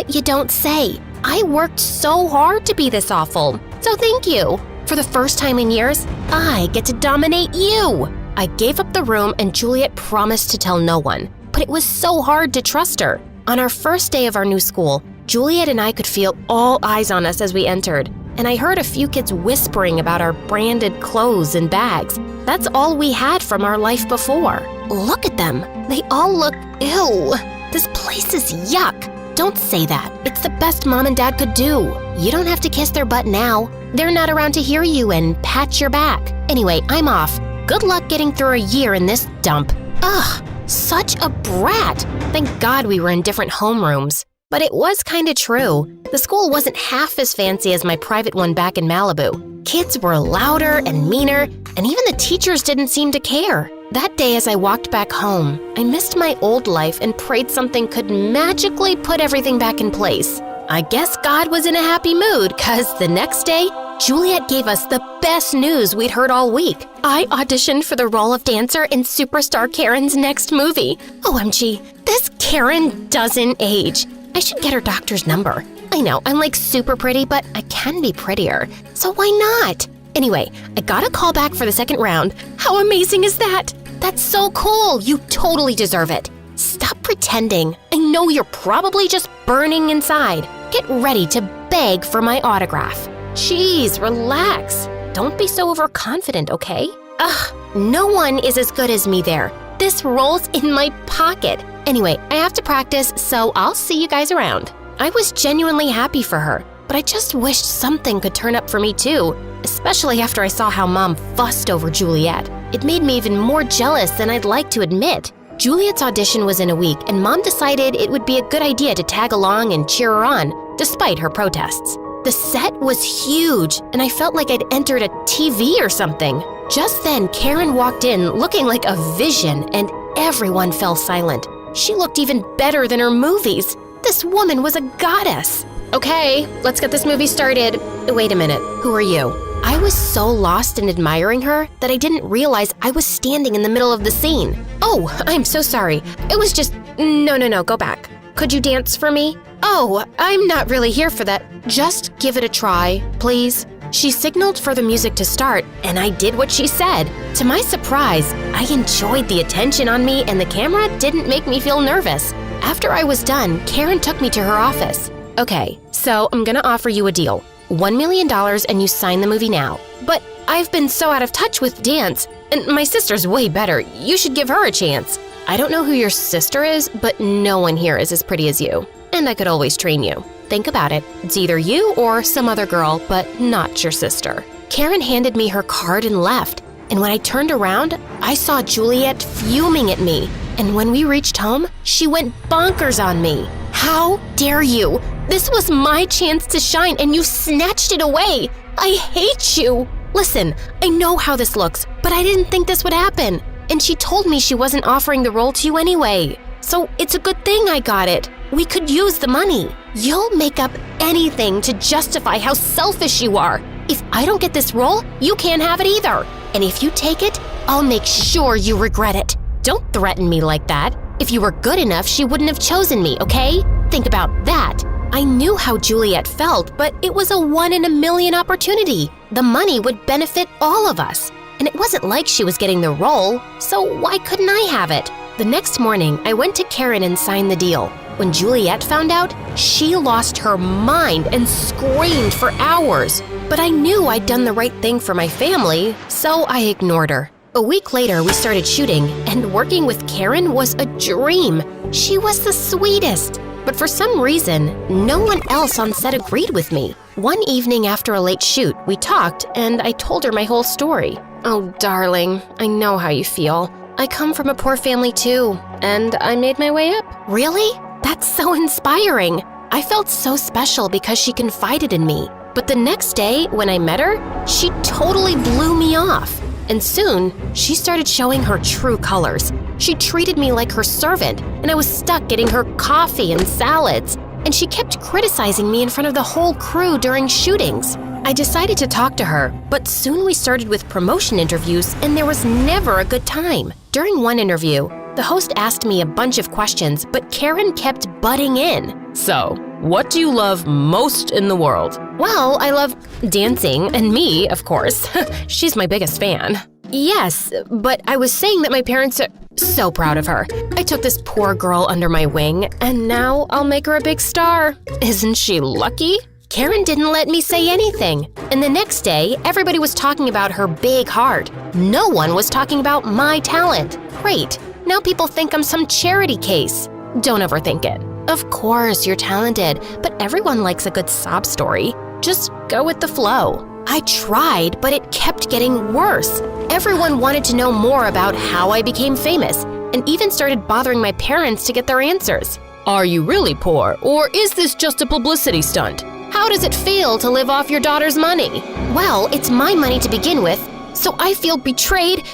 You don't say. I worked so hard to be this awful, so thank you. For the first time in years, I get to dominate you. I gave up the room and Juliet promised to tell no one, but it was so hard to trust her. On our first day of our new school, Juliet and I could feel all eyes on us as we entered, and I heard a few kids whispering about our branded clothes and bags. That's all we had from our life before. Look at them. They all look ew. This place is yuck. Don't say that. It's the best Mom and Dad could do. You don't have to kiss their butt now. They're not around to hear you and pat your back. Anyway, I'm off. Good luck getting through a year in this dump. Ugh, such a brat. Thank God we were in different homerooms. But it was kinda true. The school wasn't half as fancy as my private one back in Malibu. Kids were louder and meaner, and even the teachers didn't seem to care. That day as I walked back home, I missed my old life and prayed something could magically put everything back in place. I guess God was in a happy mood, cause the next day, Juliet gave us the best news we'd heard all week. I auditioned for the role of dancer in Superstar Karen's next movie. OMG, this Karen doesn't age. I should get her doctor's number. I know, I'm like super pretty, but I can be prettier. So why not? Anyway, I got a call back for the second round. How amazing is that? That's so cool. You totally deserve it. Stop pretending. I know you're probably just burning inside. Get ready to beg for my autograph. Jeez, relax. Don't be so overconfident, okay? Ugh, no one is as good as me there. This rolls in my pocket. Anyway, I have to practice, so I'll see you guys around. I was genuinely happy for her, but I just wished something could turn up for me too, especially after I saw how Mom fussed over Juliet. It made me even more jealous than I'd like to admit. Juliet's audition was in a week, and Mom decided it would be a good idea to tag along and cheer her on, despite her protests. The set was huge, and I felt like I'd entered a TV or something. Just then, Karen walked in looking like a vision, and everyone fell silent. She looked even better than her movies. This woman was a goddess. Okay, let's get this movie started. Wait a minute, who are you? I was so lost in admiring her that I didn't realize I was standing in the middle of the scene. Oh, I'm so sorry. It was just… No, go back. Could you dance for me? Oh, I'm not really here for that. Just give it a try, please. She signaled for the music to start, and I did what she said. To my surprise, I enjoyed the attention on me, and the camera didn't make me feel nervous. After I was done, Karen took me to her office. Okay, so I'm gonna offer you a deal. $1 million and you sign the movie now. But I've been so out of touch with dance, and my sister's way better. You should give her a chance. I don't know who your sister is, but no one here is as pretty as you. And I could always train you. Think about it. It's either you or some other girl, but not your sister. Karen handed me her card and left. And when I turned around, I saw Juliet fuming at me. And when we reached home, she went bonkers on me. How dare you? This was my chance to shine and you snatched it away. I hate you. Listen, I know how this looks, but I didn't think this would happen. And she told me she wasn't offering the role to you anyway. So it's a good thing I got it. We could use the money. You'll make up anything to justify how selfish you are. If I don't get this role, you can't have it either. And if you take it, I'll make sure you regret it. Don't threaten me like that. If you were good enough, she wouldn't have chosen me, okay? Think about that. I knew how Juliet felt, but it was a 1 in a million opportunity. The money would benefit all of us. And it wasn't like she was getting the role, so why couldn't I have it? The next morning, I went to Karen and signed the deal. When Juliet found out, she lost her mind and screamed for hours. But I knew I'd done the right thing for my family, so I ignored her. A week later, we started shooting, and working with Karen was a dream. She was the sweetest. But for some reason, no one else on set agreed with me. One evening after a late shoot, we talked, and I told her my whole story. Oh, darling, I know how you feel. I come from a poor family too, and I made my way up. Really? That's so inspiring. I felt so special because she confided in me. But the next day, when I met her, she totally blew me off. And soon, she started showing her true colors. She treated me like her servant, and I was stuck getting her coffee and salads. And she kept criticizing me in front of the whole crew during shootings. I decided to talk to her, but soon we started with promotion interviews, and there was never a good time. During one interview, the host asked me a bunch of questions, but Karen kept butting in. So, what do you love most in the world? Well, I love dancing, and me, of course. She's my biggest fan. Yes, but I was saying that my parents are so proud of her. I took this poor girl under my wing, and now I'll make her a big star. Isn't she lucky? Karen didn't let me say anything. And the next day, everybody was talking about her big heart. No one was talking about my talent. Great. Now people think I'm some charity case. Don't overthink it. Of course, you're talented, but everyone likes a good sob story. Just go with the flow. I tried, but it kept getting worse. Everyone wanted to know more about how I became famous, and even started bothering my parents to get their answers. Are you really poor, or is this just a publicity stunt? How does it feel to live off your daughter's money? Well, it's my money to begin with, so I feel betrayed.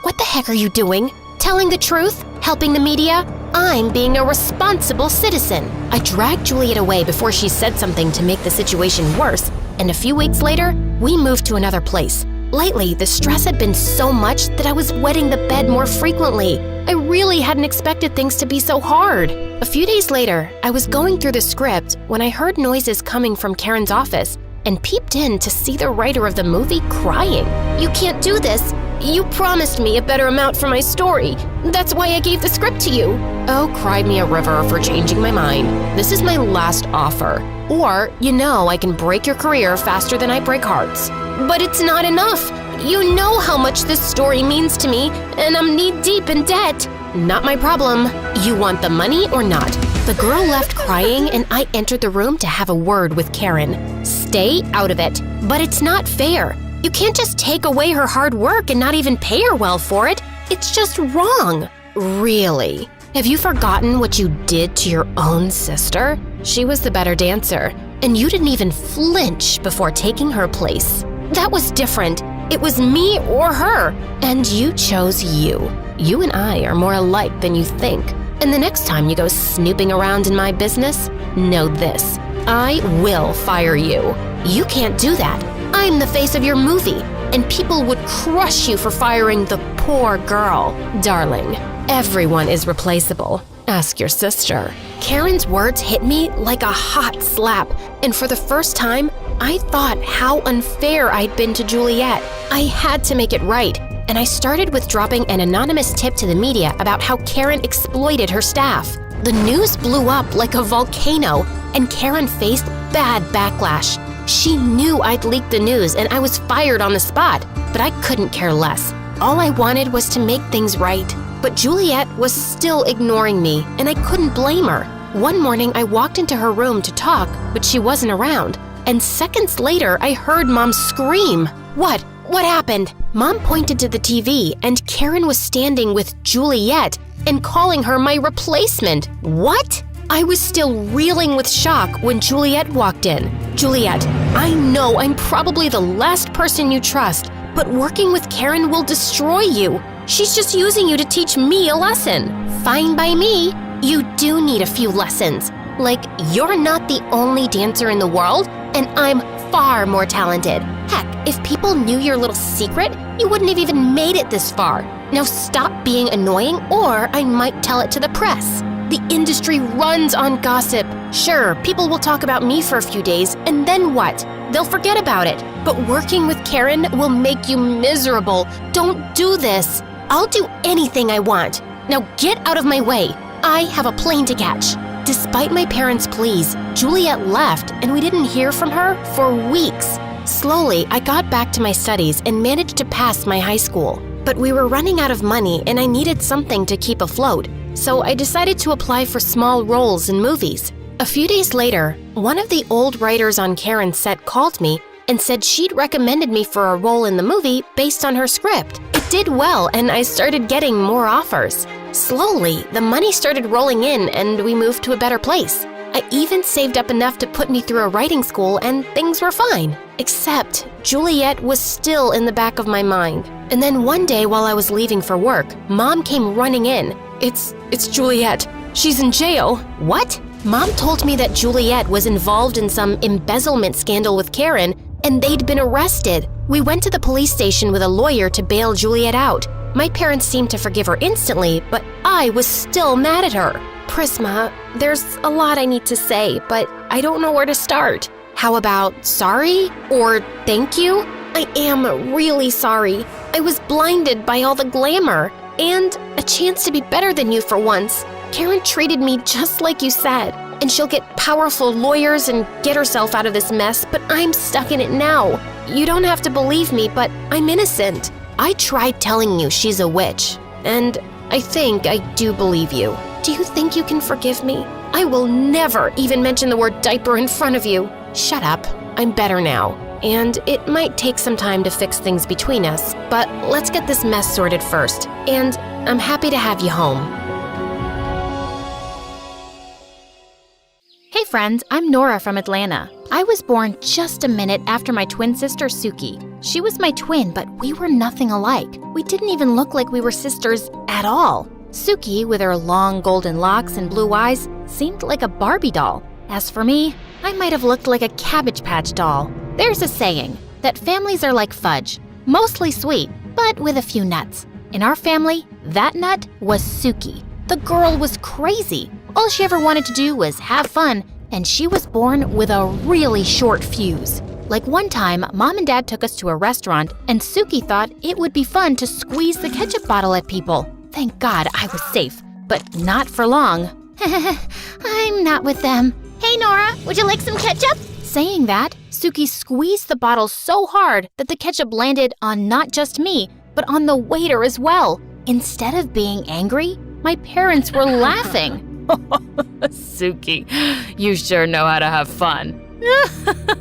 What the heck are you doing? Telling the truth? Helping the media? I'm being a responsible citizen. I dragged Juliet away before she said something to make the situation worse, and a few weeks later, we moved to another place. Lately, the stress had been so much that I was wetting the bed more frequently. I really hadn't expected things to be so hard. A few days later, I was going through the script when I heard noises coming from Karen's office and peeped in to see the writer of the movie crying. "You can't do this. You promised me a better amount for my story. That's why I gave the script to you." Oh, cry me a river for changing my mind. This is my last offer. Or, I can break your career faster than I break hearts. But it's not enough. You know how much this story means to me, and I'm knee-deep in debt. Not my problem. You want the money or not? The girl left crying, and I entered the room to have a word with Karen. Stay out of it. But it's not fair. You can't just take away her hard work and not even pay her well for it. It's just wrong. Really? Have you forgotten what you did to your own sister? She was the better dancer, and you didn't even flinch before taking her place. That was different. It was me or her, and you chose you. You and I are more alike than you think. And the next time you go snooping around in my business, know this. I will fire you. You can't do that. I'm the face of your movie, and people would crush you for firing the poor girl. Darling, everyone is replaceable. Ask your sister. Karen's words hit me like a hot slap, and for the first time, I thought how unfair I'd been to Juliet. I had to make it right, and I started with dropping an anonymous tip to the media about how Karen exploited her staff. The news blew up like a volcano, and Karen faced bad backlash. She knew I'd leaked the news and I was fired on the spot, but I couldn't care less. All I wanted was to make things right. But Juliet was still ignoring me, and I couldn't blame her. One morning, I walked into her room to talk, but she wasn't around. And seconds later, I heard Mom scream. What? What happened? Mom pointed to the TV, and Karen was standing with Juliet and calling her my replacement. What? I was still reeling with shock when Juliet walked in. Juliet, I know I'm probably the last person you trust, but working with Karen will destroy you. She's just using you to teach me a lesson. Fine by me. You do need a few lessons. Like, you're not the only dancer in the world, and I'm far more talented. Heck, if people knew your little secret, you wouldn't have even made it this far. Now stop being annoying, or I might tell it to the press. The industry runs on gossip. Sure, people will talk about me for a few days, and then what? They'll forget about it. But working with Karen will make you miserable. Don't do this. I'll do anything I want. Now get out of my way. I have a plane to catch. Despite my parents' pleas, Juliet left and we didn't hear from her for weeks. Slowly, I got back to my studies and managed to pass my high school. But we were running out of money and I needed something to keep afloat. So I decided to apply for small roles in movies. A few days later, one of the old writers on Karen's set called me and said she'd recommended me for a role in the movie based on her script. It did well, and I started getting more offers. Slowly, the money started rolling in, and we moved to a better place. I even saved up enough to put me through a writing school, and things were fine. Except, Juliet was still in the back of my mind. And then one day while I was leaving for work, Mom came running in. It's Juliet. She's in jail. What? Mom told me that Juliet was involved in some embezzlement scandal with Karen, and they'd been arrested. We went to the police station with a lawyer to bail Juliet out. My parents seemed to forgive her instantly, but I was still mad at her. Prisma, there's a lot I need to say, but I don't know where to start. How about sorry or thank you? I am really sorry. I was blinded by all the glamour and a chance to be better than you for once. Karen treated me just like you said, and she'll get powerful lawyers and get herself out of this mess, but I'm stuck in it now. You don't have to believe me, but I'm innocent. I tried telling you she's a witch, and I think I do believe you. Do you think you can forgive me? I will never even mention the word diaper in front of you. Shut up. I'm better now, and it might take some time to fix things between us, but let's get this mess sorted first, and I'm happy to have you home. Hey friends, I'm Nora from Atlanta. I was born just a minute after my twin sister Suki. She was my twin, but we were nothing alike. We didn't even look like we were sisters at all. Suki, with her long golden locks and blue eyes, seemed like a Barbie doll. As for me, I might have looked like a Cabbage Patch doll. There's a saying that families are like fudge, mostly sweet, but with a few nuts. In our family, that nut was Suki. The girl was crazy. All she ever wanted to do was have fun, and she was born with a really short fuse. Like one time, Mom and Dad took us to a restaurant, and Suki thought it would be fun to squeeze the ketchup bottle at people. Thank God I was safe, but not for long. I'm not with them. Hey, Nora, would you like some ketchup? Saying that, Suki squeezed the bottle so hard that the ketchup landed on not just me, but on the waiter as well. Instead of being angry, my parents were laughing. Suki, you sure know how to have fun.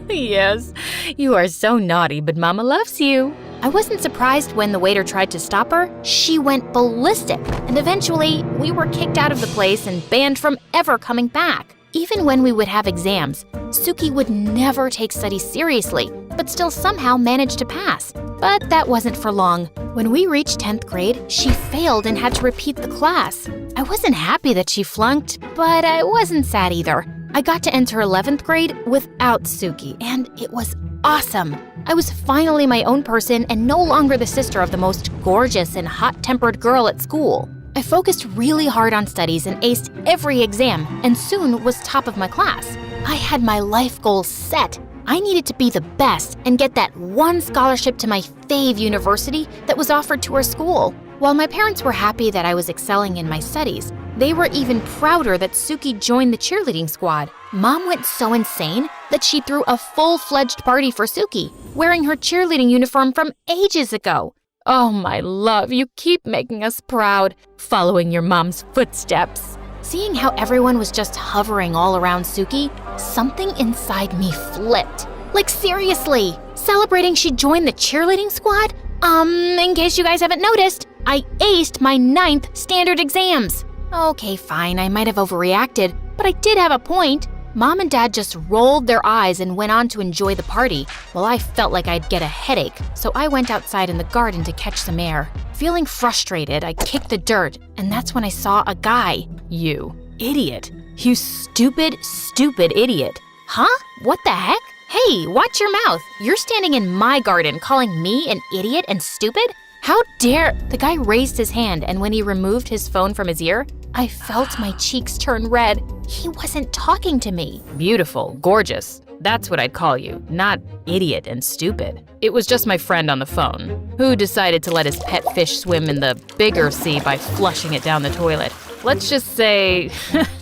Yes, you are so naughty, but Mama loves you. I wasn't surprised when the waiter tried to stop her. She went ballistic, and eventually we were kicked out of the place and banned from ever coming back. Even when we would have exams, Suki would never take studies seriously, but still somehow managed to pass. But that wasn't for long. When we reached 10th grade, she failed and had to repeat the class. I wasn't happy that she flunked, but I wasn't sad either. I got to enter 11th grade without Suki, and it was awesome. I was finally my own person and no longer the sister of the most gorgeous and hot-tempered girl at school. I focused really hard on studies and aced every exam, and soon was top of my class. I had my life goals set. I needed to be the best and get that one scholarship to my fave university that was offered to our school. While my parents were happy that I was excelling in my studies, They were even prouder that Suki joined the cheerleading squad. Mom went so insane that she threw a full-fledged party for Suki, wearing her cheerleading uniform from ages ago. Oh, my love, you keep making us proud, following your mom's footsteps. Seeing how everyone was just hovering all around Suki, something inside me flipped. Like seriously, celebrating she joined the cheerleading squad? In case you guys haven't noticed, I aced my 9th standard exams. Okay, fine, I might have overreacted, but I did have a point. Mom and Dad just rolled their eyes and went on to enjoy the party, while I felt like I'd get a headache, so I went outside in the garden to catch some air. Feeling frustrated, I kicked the dirt, and that's when I saw a guy. You idiot. You stupid, stupid idiot. Huh? What the heck? Hey, watch your mouth. You're standing in my garden calling me an idiot and stupid? How dare— The guy raised his hand, and when he removed his phone from his ear, I felt my cheeks turn red. He wasn't talking to me. Beautiful, gorgeous. That's what I'd call you, not idiot and stupid. It was just my friend on the phone, who decided to let his pet fish swim in the bigger sea by flushing it down the toilet. Let's just say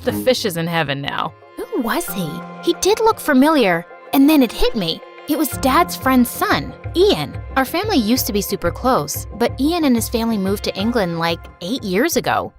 the fish is in heaven now. Who was he? He did look familiar, and then it hit me. It was Dad's friend's son, Ian. Our family used to be super close, but Ian and his family moved to England like 8 years ago.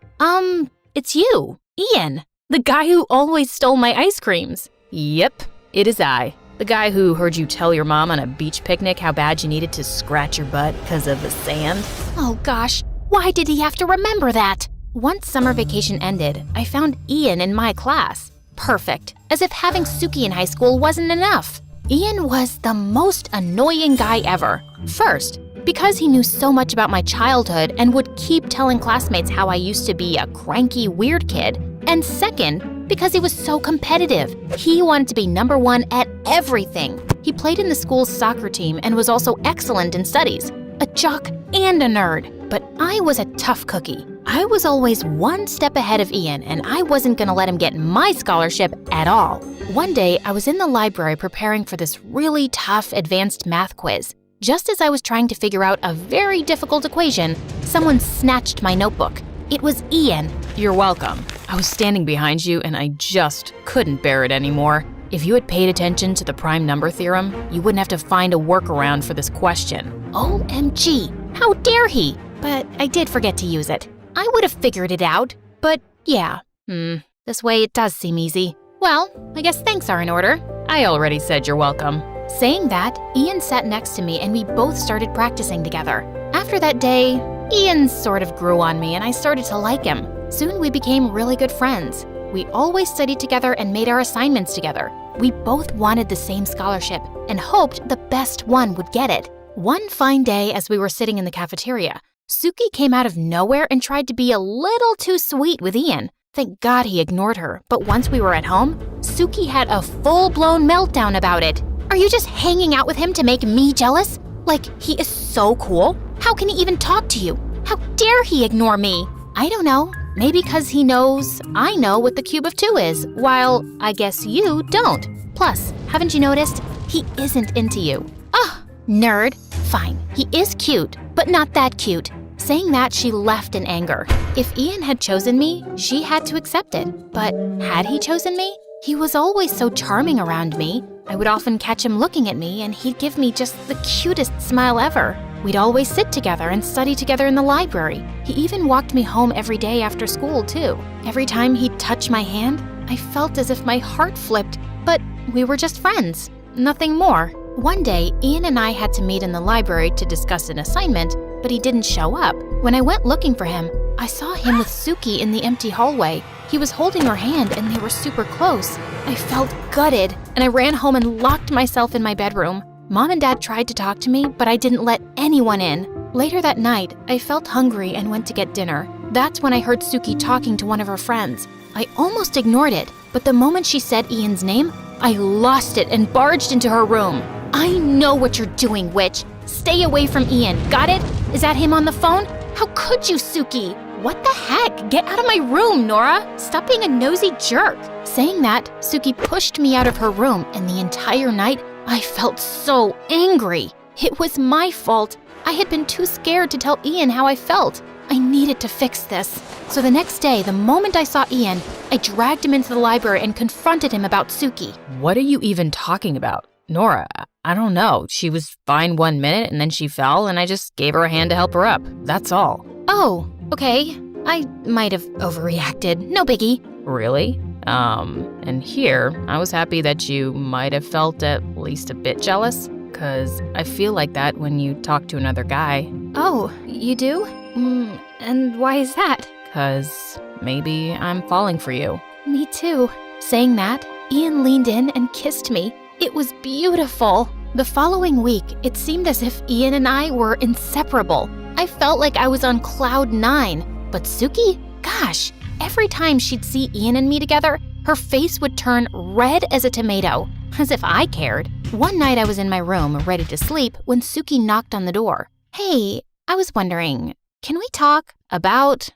It's you, Ian, the guy who always stole my ice creams. Yep, it is I. The guy who heard you tell your mom on a beach picnic how bad you needed to scratch your butt because of the sand. Oh gosh, why did he have to remember that? Once summer vacation ended, I found Ian in my class. Perfect, as if having Suki in high school wasn't enough. Ian was the most annoying guy ever. First, because he knew so much about my childhood and would keep telling classmates how I used to be a cranky, weird kid. And second, because he was so competitive. He wanted to be number 1 at everything. He played in the school's soccer team and was also excellent in studies. A jock and a nerd. But I was a tough cookie. I was always one step ahead of Ian, and I wasn't gonna let him get my scholarship at all. One day, I was in the library preparing for this really tough advanced math quiz. Just as I was trying to figure out a very difficult equation, someone snatched my notebook. It was Ian. You're welcome. I was standing behind you and I just couldn't bear it anymore. If you had paid attention to the prime number theorem, you wouldn't have to find a workaround for this question. OMG, how dare he? But I did forget to use it. I would have figured it out, but yeah. This way it does seem easy. Well, I guess thanks are in order. I already said you're welcome. Saying that, Ian sat next to me and we both started practicing together. After that day, Ian sort of grew on me and I started to like him. Soon we became really good friends. We always studied together and made our assignments together. We both wanted the same scholarship and hoped the best one would get it. One fine day as we were sitting in the cafeteria, Suki came out of nowhere and tried to be a little too sweet with Ian. Thank God he ignored her, but once we were at home, Suki had a full-blown meltdown about it. Are you just hanging out with him to make me jealous? Like, he is so cool? How can he even talk to you? How dare he ignore me? I don't know. Maybe because he knows I know what the cube of 2 is, while I guess you don't. Plus, haven't you noticed? He isn't into you. Nerd. Fine, he is cute, but not that cute. Saying that, she left in anger. If Ian had chosen me, she had to accept it. But had he chosen me? He was always so charming around me. I would often catch him looking at me and he'd give me just the cutest smile ever. We'd always sit together and study together in the library. He even walked me home every day after school, too. Every time he'd touch my hand, I felt as if my heart flipped, but we were just friends, nothing more. One day, Ian and I had to meet in the library to discuss an assignment, but he didn't show up. When I went looking for him, I saw him with Suki in the empty hallway. He was holding her hand and they were super close. I felt gutted, and I ran home and locked myself in my bedroom. Mom and Dad tried to talk to me, but I didn't let anyone in. Later that night, I felt hungry and went to get dinner. That's when I heard Suki talking to one of her friends. I almost ignored it, but the moment she said Ian's name, I lost it and barged into her room. I know what you're doing, witch. Stay away from Ian, got it? Is that him on the phone? How could you, Suki? What the heck? Get out of my room, Nora! Stop being a nosy jerk! Saying that, Suki pushed me out of her room, and the entire night, I felt so angry. It was my fault. I had been too scared to tell Ian how I felt. I needed to fix this. So the next day, the moment I saw Ian, I dragged him into the library and confronted him about Suki. What are you even talking about? Nora, I don't know. She was fine 1 minute and then she fell and I just gave her a hand to help her up. That's all. Oh, okay. I might have overreacted. No biggie. Really? And here, I was happy that you might have felt at least a bit jealous, because I feel like that when you talk to another guy. Oh, you do? And why is that? Because maybe I'm falling for you. Me too. Saying that, Ian leaned in and kissed me. It was beautiful. The following week, it seemed as if Ian and I were inseparable. I felt like I was on cloud 9. But Suki? Gosh, every time she'd see Ian and me together, her face would turn red as a tomato, as if I cared. One night I was in my room, ready to sleep, when Suki knocked on the door. Hey, I was wondering, can we talk about,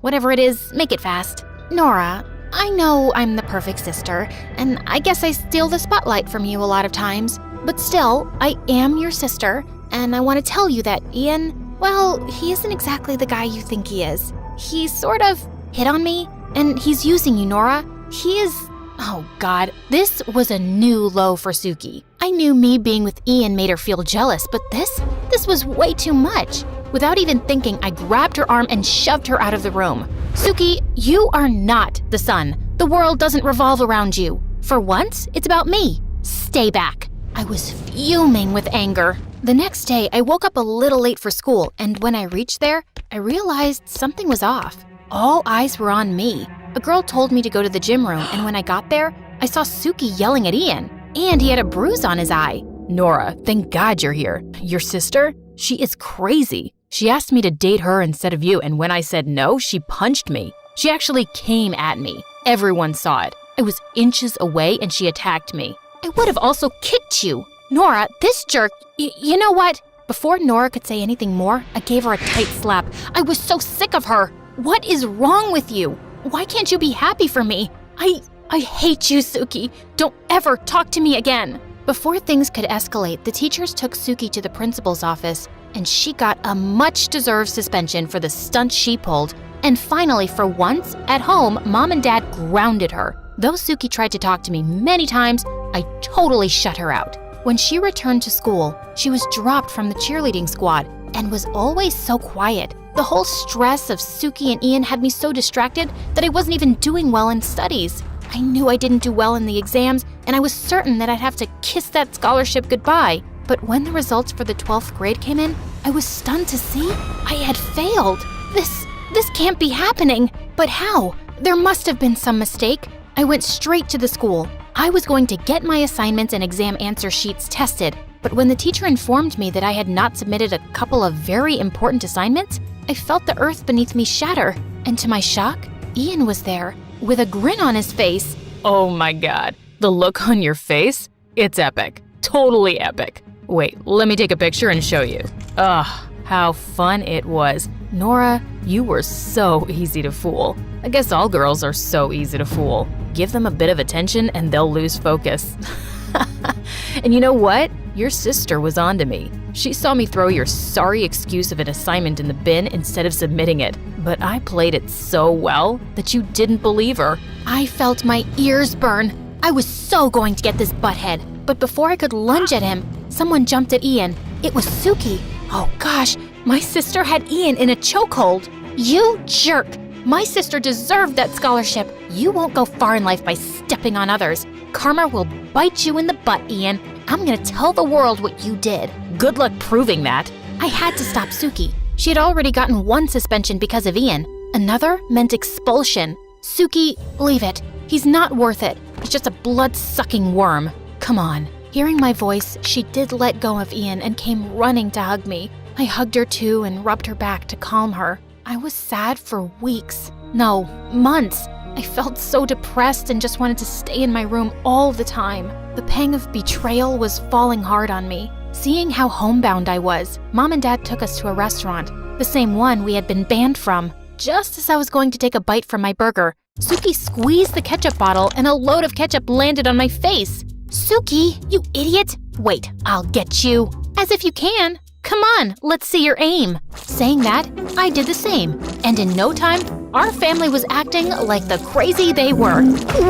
whatever it is, make it fast. Nora, I know I'm the perfect sister, and I guess I steal the spotlight from you a lot of times, but still, I am your sister, and I want to tell you that Ian, well, he isn't exactly the guy you think he is. He sort of hit on me, and he's using you, Nora. He is... Oh God, this was a new low for Suki. I knew me being with Ian made her feel jealous, but this was way too much. Without even thinking, I grabbed her arm and shoved her out of the room. Suki, you are not the sun. The world doesn't revolve around you. For once, it's about me. Stay back. I was fuming with anger. The next day, I woke up a little late for school, and when I reached there, I realized something was off. All eyes were on me. A girl told me to go to the gym room, and when I got there, I saw Suki yelling at Ian, and he had a bruise on his eye. Nora, thank God you're here. Your sister? She is crazy. She asked me to date her instead of you, and when I said no, she punched me. She actually came at me. Everyone saw it. I was inches away, and she attacked me. I would have also kicked you. Nora, this jerk, you know what? Before Nora could say anything more, I gave her a tight slap. I was so sick of her. What is wrong with you? Why can't you be happy for me? I hate you, Suki. Don't ever talk to me again. Before things could escalate, the teachers took Suki to the principal's office, and she got a much-deserved suspension for the stunt she pulled. And finally, for once, at home, Mom and Dad grounded her. Though Suki tried to talk to me many times, I totally shut her out. When she returned to school, she was dropped from the cheerleading squad and was always so quiet. The whole stress of Suki and Ian had me so distracted that I wasn't even doing well in studies. I knew I didn't do well in the exams, and I was certain that I'd have to kiss that scholarship goodbye. But when the results for the 12th grade came in, I was stunned to see I had failed. This can't be happening. But how? There must have been some mistake. I went straight to the school. I was going to get my assignments and exam answer sheets tested, but when the teacher informed me that I had not submitted a couple of very important assignments, I felt the earth beneath me shatter, and to my shock, Ian was there, with a grin on his face. Oh my God, the look on your face? It's epic. Totally epic. Wait, let me take a picture and show you. Ugh, how fun it was. Nora, you were so easy to fool. I guess all girls are so easy to fool. Give them a bit of attention and they'll lose focus. And you know what? Your sister was onto me. She saw me throw your sorry excuse of an assignment in the bin instead of submitting it. But I played it so well that you didn't believe her. I felt my ears burn. I was so going to get this butthead. But before I could lunge at him, someone jumped at Ian. It was Suki. Oh gosh, my sister had Ian in a chokehold. You jerk! My sister deserved that scholarship. You won't go far in life by stepping on others. Karma will bite you in the butt, Ian. I'm gonna tell the world what you did. Good luck proving that. I had to stop Suki. She had already gotten one suspension because of Ian. Another meant expulsion. Suki, leave it. He's not worth it. He's just a blood-sucking worm. Come on. Hearing my voice, she did let go of Ian and came running to hug me. I hugged her too and rubbed her back to calm her. I was sad for weeks. No, months. I felt so depressed and just wanted to stay in my room all the time. The pang of betrayal was falling hard on me. Seeing how homebound I was, Mom and Dad took us to a restaurant, the same one we had been banned from. Just as I was going to take a bite from my burger, Suki squeezed the ketchup bottle and a load of ketchup landed on my face. Suki, you idiot! Wait, I'll get you. As if you can. Come on, let's see your aim." Saying that, I did the same. And in no time, our family was acting like the crazy they were.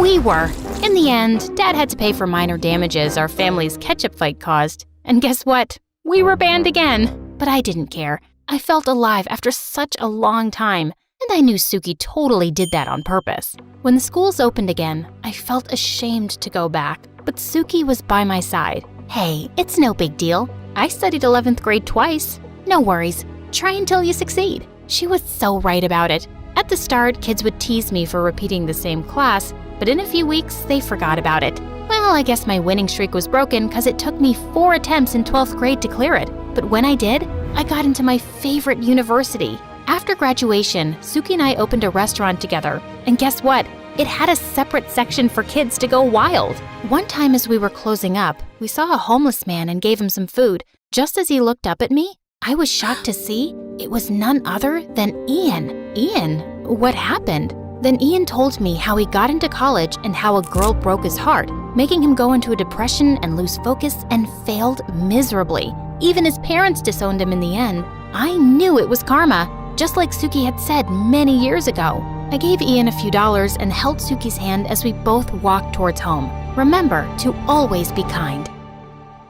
We were. In the end, Dad had to pay for minor damages our family's ketchup fight caused. And guess what? We were banned again. But I didn't care. I felt alive after such a long time. And I knew Suki totally did that on purpose. When the schools opened again, I felt ashamed to go back. But Suki was by my side. Hey, it's no big deal. I studied 11th grade twice. No worries. Try until you succeed. She was so right about it. At the start, kids would tease me for repeating the same class, but in a few weeks, they forgot about it. Well, I guess my winning streak was broken because it took me 4 attempts in 12th grade to clear it. But when I did, I got into my favorite university. After graduation, Suki and I opened a restaurant together. And guess what? It had a separate section for kids to go wild. One time as we were closing up, we saw a homeless man and gave him some food. Just as he looked up at me, I was shocked to see it was none other than Ian. Ian? What happened? Then Ian told me how he got into college and how a girl broke his heart, making him go into a depression and lose focus and failed miserably. Even his parents disowned him in the end. I knew it was karma, just like Suki had said many years ago. I gave Ian a few dollars and held Suki's hand as we both walked towards home. Remember to always be kind.